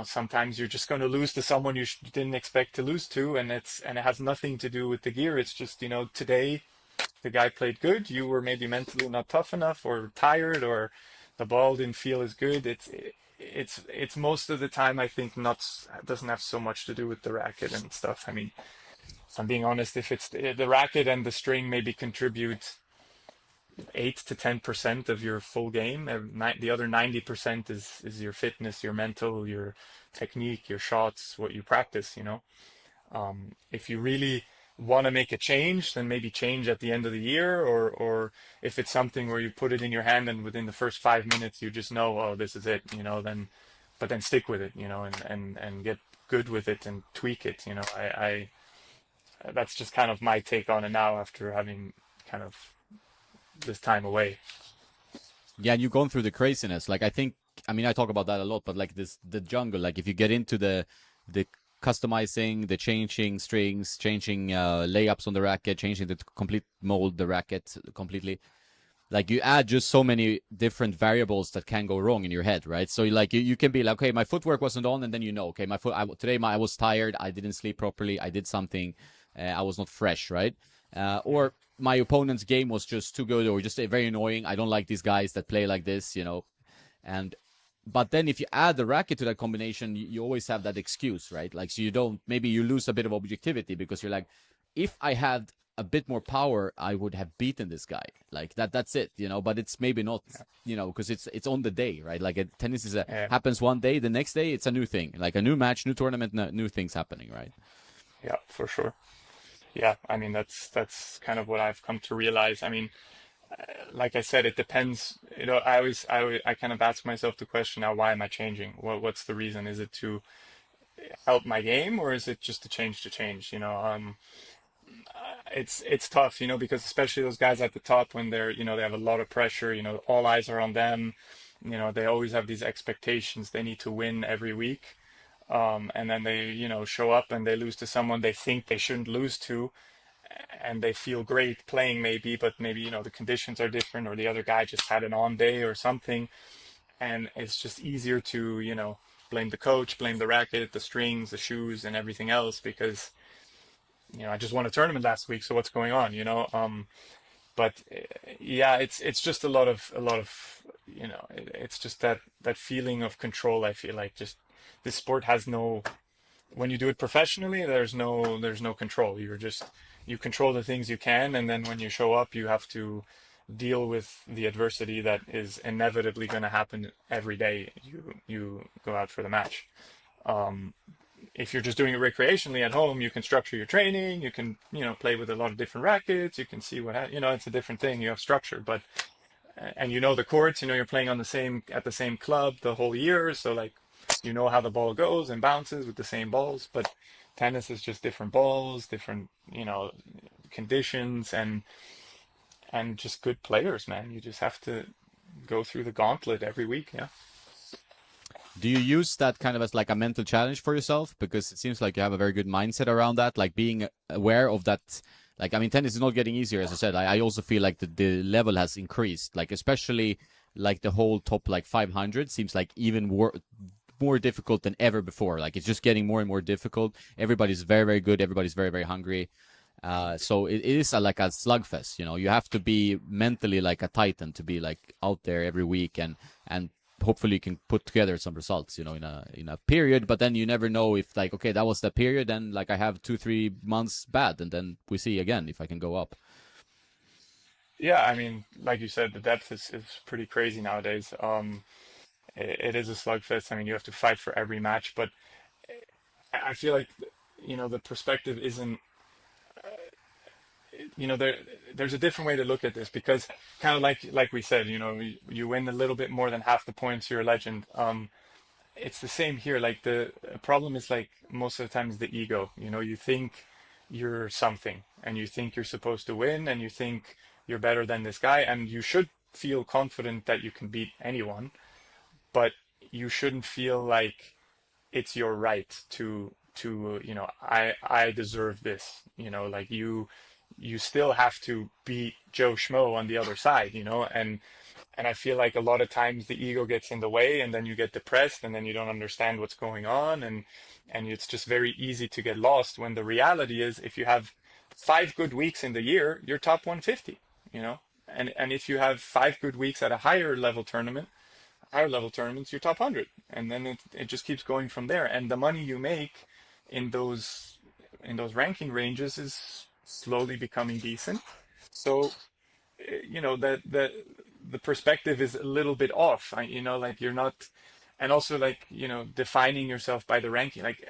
sometimes you're just going to lose to someone you didn't expect to lose to, and it has nothing to do with the gear. It's just, today the guy played good. You were maybe mentally not tough enough, or tired, or the ball didn't feel as good. It's most of the time, I think, not doesn't have so much to do with the racket and stuff. I mean, if I'm being honest, if it's the racket and the string maybe contribute 8 to 10% of your full game. The other 90% is your fitness, your mental, your technique, your shots, what you practice. If you really want to make a change, then maybe change at the end of the year, or if it's something where you put it in your hand and within the first 5 minutes you just know, oh, this is it, then, but then stick with it, and get good with it and tweak it. I that's just kind of my take on it now after having kind of this time away. Yeah, and you've gone through the craziness. Like, I think, I mean, I talk about that a lot, but like the jungle, like if you get into the customizing, the changing strings, changing layups on the racket, changing the complete mold, the racket completely, like you add just so many different variables that can go wrong in your head, right? So like you can be like, okay, my footwork wasn't on, and then okay, my foot today I was tired, I didn't sleep properly, I did something, I was not fresh, right? Or my opponent's game was just too good, or just very annoying. I don't like these guys that play like this, and but then if you add the racket to that combination, you always have that excuse, right? Like, so you don't, maybe you lose a bit of objectivity because you're like, if I had a bit more power, I would have beaten this guy. Like that's it, but it's maybe not, because it's on the day, right? Like tennis Yeah, happens one day, the next day it's a new thing, like a new match, new tournament, new things happening, right? yeah, for sure. Yeah, I mean that's kind of what I've come to realize. I mean, like I said, it depends. I kind of ask myself the question now: why am I changing? What's the reason? Is it to help my game, or is it just to change to change? It's tough, because especially those guys at the top, when they have a lot of pressure. All eyes are on them. They always have these expectations. They need to win every week. And then they, show up and they lose to someone they think they shouldn't lose to, and they feel great playing maybe, but maybe, the conditions are different, or the other guy just had an on day or something. And it's just easier to, blame the coach, blame the racket, the strings, the shoes, and everything else because, I just won a tournament last week, so what's going on, but yeah, it's just a lot of it's just that feeling of control. I feel like just this sport has no, when you do it professionally, there's no control. You control the things you can, and then when you show up, you have to deal with the adversity that is inevitably going to happen every day you go out for the match. Um, if you're just doing it recreationally at home, you can structure your training, you can, play with a lot of different rackets, you can see it's a different thing, you have structure, but and the courts, you're playing on the same club the whole year, so like how the ball goes and bounces with the same balls. But tennis is just different balls, different, conditions, and just good players, man. You just have to go through the gauntlet every week. Yeah. Do you use that kind of as like a mental challenge for yourself? Because it seems like you have a very good mindset around that, like being aware of that. Like, I mean, tennis is not getting easier, as I said. I also feel like the level has increased, like especially like the whole top like 500 seems like even more difficult than ever before. Like it's just getting more and more difficult. Everybody's very, very good. Everybody's very, very hungry. So it is like a slugfest. You have to be mentally like a titan to be like out there every week, and hopefully you can put together some results, in a period. But then you never know if like, okay, that was the period, and like I have 2-3 months bad, and then we see again if I can go up. Yeah, I mean, like you said, the depth is pretty crazy nowadays. It is a slugfest. I mean, you have to fight for every match, but I feel like, the perspective isn't, there's a different way to look at this, because kind of like we said, you win a little bit more than half the points, you're a legend. It's the same here. Like the problem is, like, most of the time is the ego. You think you're something, and you think you're supposed to win, and you think you're better than this guy, and you should feel confident that you can beat anyone, but you shouldn't feel like it's your right to I deserve this, like you still have to beat Joe Schmo on the other side, and I feel like a lot of times the ego gets in the way, and then you get depressed, and then you don't understand what's going on, and it's just very easy to get lost, when the reality is, if you have 5 good weeks in the year, you're top 150, and if you have 5 good weeks at a higher level tournaments, you're top 100, and then it just keeps going from there, and the money you make in those ranking ranges is slowly becoming decent. So that the perspective is a little bit off. Like you're not, and also like defining yourself by the ranking. Like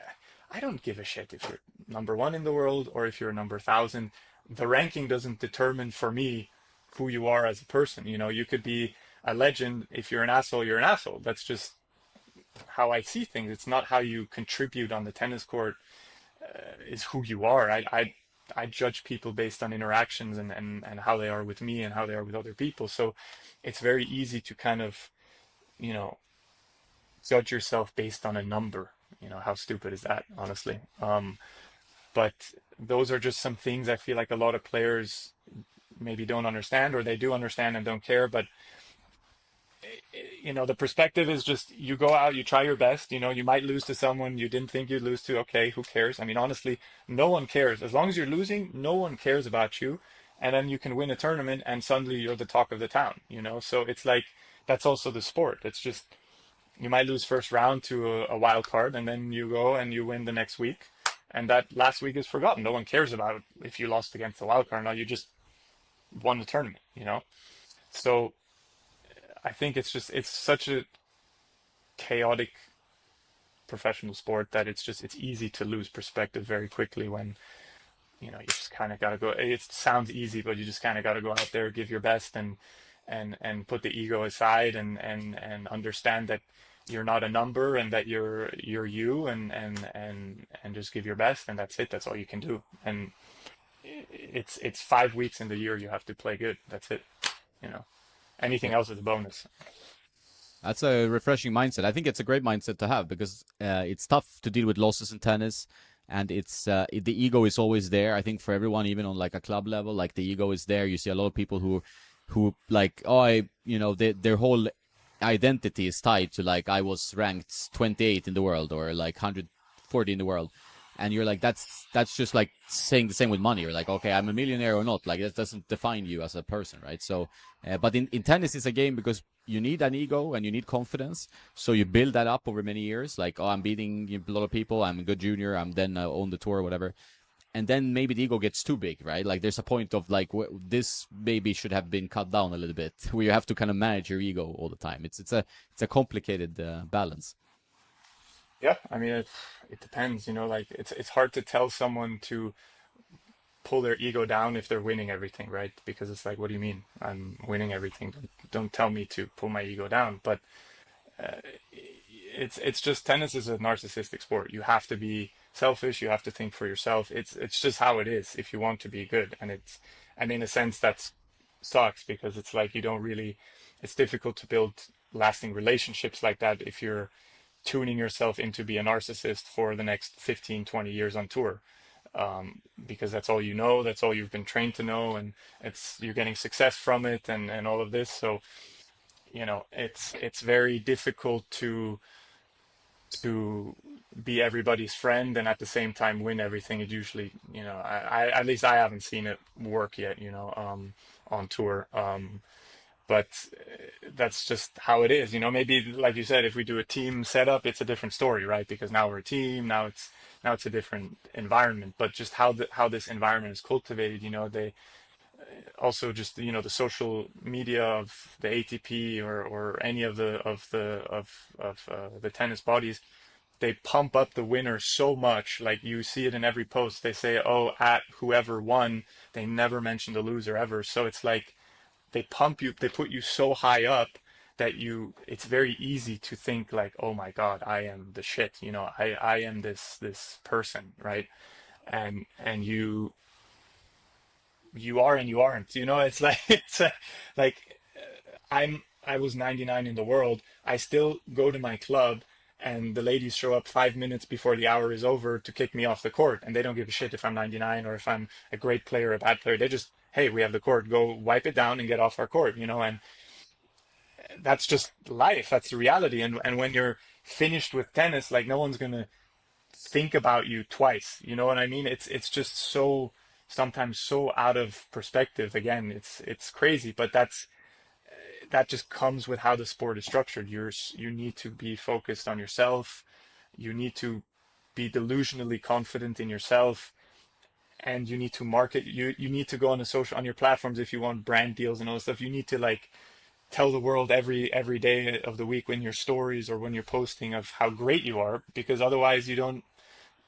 I don't give a shit if you're number one in the world or if you're number 1,000. The ranking doesn't determine for me who you are as a person. You could be a legend. If you're an asshole, you're an asshole. That's just how I see things. It's not how you contribute on the tennis court is who you are. I judge people based on interactions, and how they are with me and how they are with other people. So it's very easy to kind of, you know, judge yourself based on a number. How stupid is that, honestly? But those are just some things I feel like a lot of players maybe don't understand, or they do understand and don't care. But the perspective is just, you go out, you try your best. You might lose to someone you didn't think you'd lose to. Okay, who cares? I mean, honestly, no one cares. As long as you're losing, no one cares about you. And then you can win a tournament and suddenly you're the talk of the town. So it's like, that's also the sport. It's just, you might lose first round to a wild card, and then you go and you win the next week. And that last week is forgotten. No one cares about if you lost against the wild card. No, you just won the tournament. So I think it's such a chaotic professional sport that it's easy to lose perspective very quickly, when you just kind of got to go. It sounds easy, but you just kind of got to go out there, give your best, and put the ego aside, and understand that you're not a number, and that you're you, and just give your best, and that's it. That's all you can do. And it's 5 weeks in the year you have to play good. That's it. you know Anything Yeah. else is a bonus. That's a refreshing mindset. I think it's a great mindset to have, because it's tough to deal with losses in tennis, and the ego is always there. I think for everyone, even on like a club level, like the ego is there. You see a lot of people who like, oh, their whole identity is tied to, like, I was ranked 28 in the world, or like 140 in the world. And you're like, that's just like saying the same with money. You're like, okay, I'm a millionaire or not. Like, that doesn't define you as a person, right? So, but in tennis, it's a game because you need an ego and you need confidence. So you build that up over many years. Like, oh, I'm beating a lot of people. I'm a good junior. I'm then on the tour or whatever. And then maybe the ego gets too big, right? Like, there's a point of like, this maybe should have been cut down a little bit, where you have to kind of manage your ego all the time. It's a complicated balance. Yeah, I mean, it depends. Like, it's hard to tell someone to pull their ego down if they're winning everything, right? Because it's like, what do you mean? I'm winning everything. Don't tell me to pull my ego down. But uh, it's just, tennis is a narcissistic sport. You have to be selfish. You have to think for yourself. It's just how it is if you want to be good. And in a sense, that sucks, because it's like, you don't really. It's difficult to build lasting relationships like that if you're tuning yourself into be a narcissist for the next 15, 20 years on tour, because that's all that's all you've been trained to know, and you're getting success from it, and all of this. So it's very difficult to be everybody's friend and at the same time win everything. It usually, I at least I haven't seen it work yet, on tour. But that's just how it is. Maybe, like you said, if we do a team setup, it's a different story, right? Because now we're a team. Now it's a different environment. But just how this environment is cultivated, they also just, the social media of the ATP, or any of the tennis bodies, they pump up the winner so much. Like, you see it in every post. They say, oh, at whoever won. They never mention the loser ever. So it's like, they put you so high up that it's very easy to think like, oh my God, I am the shit. I am this person, right? And you are and you aren't. It's like, like I was 99 in the world. I still go to my club and the ladies show up 5 minutes before the hour is over to kick me off the court, and they don't give a shit if I'm 99 or if I'm a great player or a bad player. They just, hey, we have the court, go wipe it down and get off our court, and that's just life. That's the reality. And when you're finished with tennis, like no one's gonna think about you twice. You know what I mean? It's just so sometimes so out of perspective. Again, it's crazy, but that just comes with how the sport is structured. You need to be focused on yourself. You need to be delusionally confident in yourself, and you need to market. You need to go on the social on your platforms if you want brand deals and all that stuff. You need to like tell the world every day of the week when your stories or when you're posting of how great you are, because otherwise you don't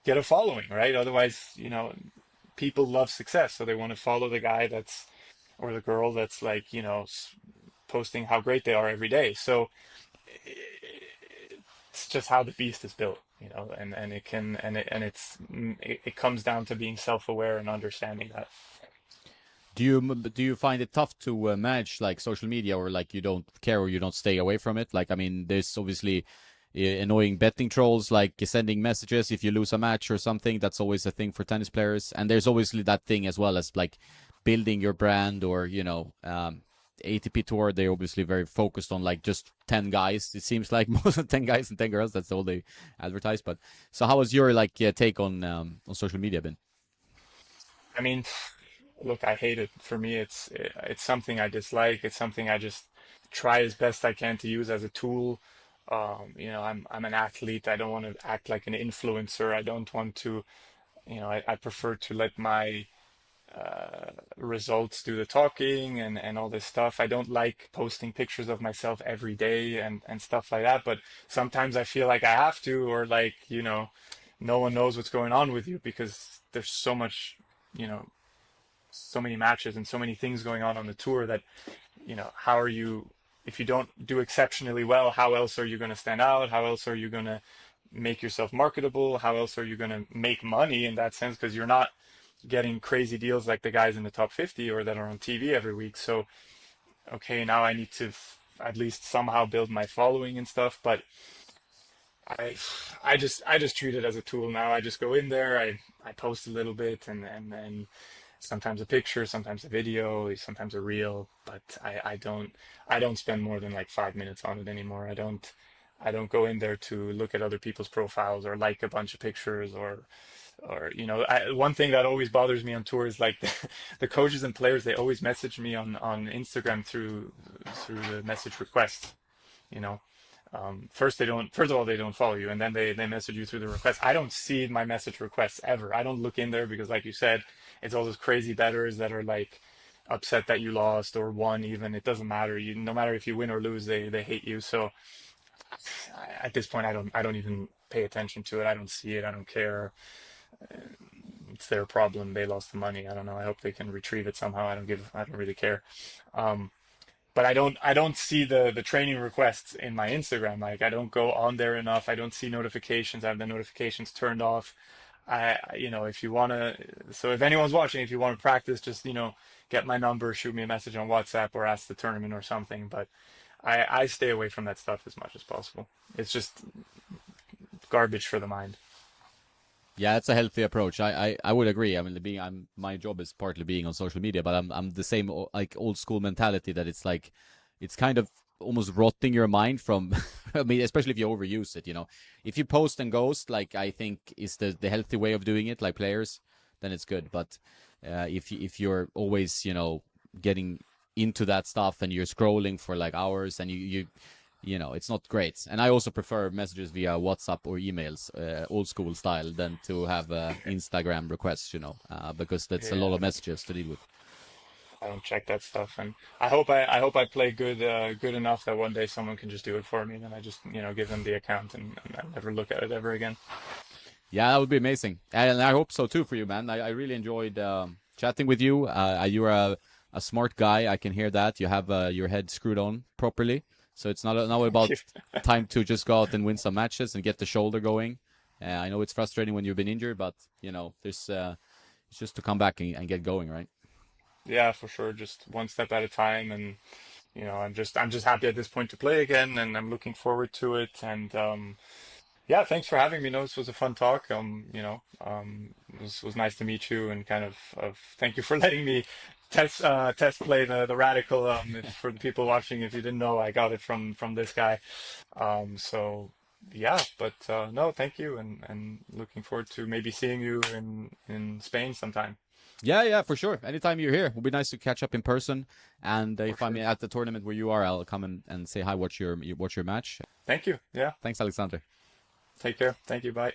get a following, right? Otherwise, people love success, so they want to follow the guy that's or the girl that's like, posting how great they are every day. So it's just how the beast is built, and it can it comes down to being self-aware and understanding that. Do you find it tough to manage like social media, or like you don't care or you don't stay away from it? Like, I mean, there's obviously annoying betting trolls like sending messages if you lose a match or something. That's always a thing for tennis players. And there's obviously that thing as well as like building your brand, or ATP tour. They're obviously very focused on like just 10 guys. It seems like most of 10 guys and 10 girls. That's all they advertise. But so how has your like take on social media been? I mean, look, I hate it. For me, it's something I dislike. It's something I just try as best I can to use as a tool. I'm an athlete. I don't want to act like an influencer. I don't want to, I prefer to let my results do the talking and all this stuff. I don't like posting pictures of myself every day and stuff like that. But sometimes I feel like I have to, or like, no one knows what's going on with you because there's so much, you know, so many matches and so many things going on the tour that, how are you, if you don't do exceptionally well, how else are you going to stand out? How else are you going to make yourself marketable? How else are you going to make money in that sense? Because you're not getting crazy deals like the guys in the top 50 or that are on TV every week. So, okay, now I need to at least somehow build my following and stuff. But I, I just treat it as a tool now. I just go in there, I post a little bit and sometimes a picture, sometimes a video, sometimes a reel, but I don't spend more than like 5 minutes on it anymore. I don't go in there to look at other people's profiles or like a bunch of pictures or one thing that always bothers me on tour is like the coaches and players, they always message me on Instagram through the message requests, you know. First of all, they don't follow you, and then they message you through the request. I don't see my message requests ever. I don't look in there because, like you said, it's all those crazy bettors that are like upset that you lost or won. Even it doesn't matter. No matter if you win or lose, they hate you. So at this point, I don't even pay attention to it. I don't see it. I don't care. It's their problem. They lost the money. I don't know. I hope they can retrieve it somehow. I don't really care. Um, but I don't see the training requests in my Instagram. Like I don't go on there enough. I don't see notifications. I have the notifications turned off. If you want to, so if anyone's watching, if you want to practice, just, get my number, shoot me a message on WhatsApp or ask the tournament or something. But I stay away from that stuff as much as possible. It's just garbage for the mind. Yeah, it's a healthy approach. I would agree. I mean, my job is partly being on social media, but I'm the same like old school mentality that it's like it's kind of almost rotting your mind from. I mean, especially if you overuse it. If you post and ghost, like I think is the healthy way of doing it, like players, then it's good. But if you're always getting into that stuff and you're scrolling for like hours and it's not great. And I also prefer messages via WhatsApp or emails, old school style, than to have Instagram requests, because that's a lot Yeah, of messages to deal with. I don't check that stuff, and I hope I play good enough that one day someone can just do it for me, and then I just give them the account and I never look at it ever again. Yeah, that would be amazing. And I hope so too for you, man. I really enjoyed chatting with you. You're a smart guy. I can hear that. You have your head screwed on properly. So it's not Thank about you. time to just go out and win some matches and get the shoulder going. I know it's frustrating when you've been injured, but there's it's just to come back and get going, right? Yeah, for sure. Just one step at a time, and I'm just happy at this point to play again, and I'm looking forward to it. And Yeah, thanks for having me. No, this was a fun talk. It was nice to meet you, and kind of thank you for letting me test play the radical. For the people watching, if you didn't know, I got it from this guy. So yeah, but no, thank you, and looking forward to maybe seeing you in Spain sometime. Yeah, yeah, for sure. Anytime you're here, it would be nice to catch up in person. And For if I'm sure. at the tournament where you are, I'll come and say hi, watch your match. Thank you. Yeah. Thanks, Alexander. Take care. Thank you. Bye.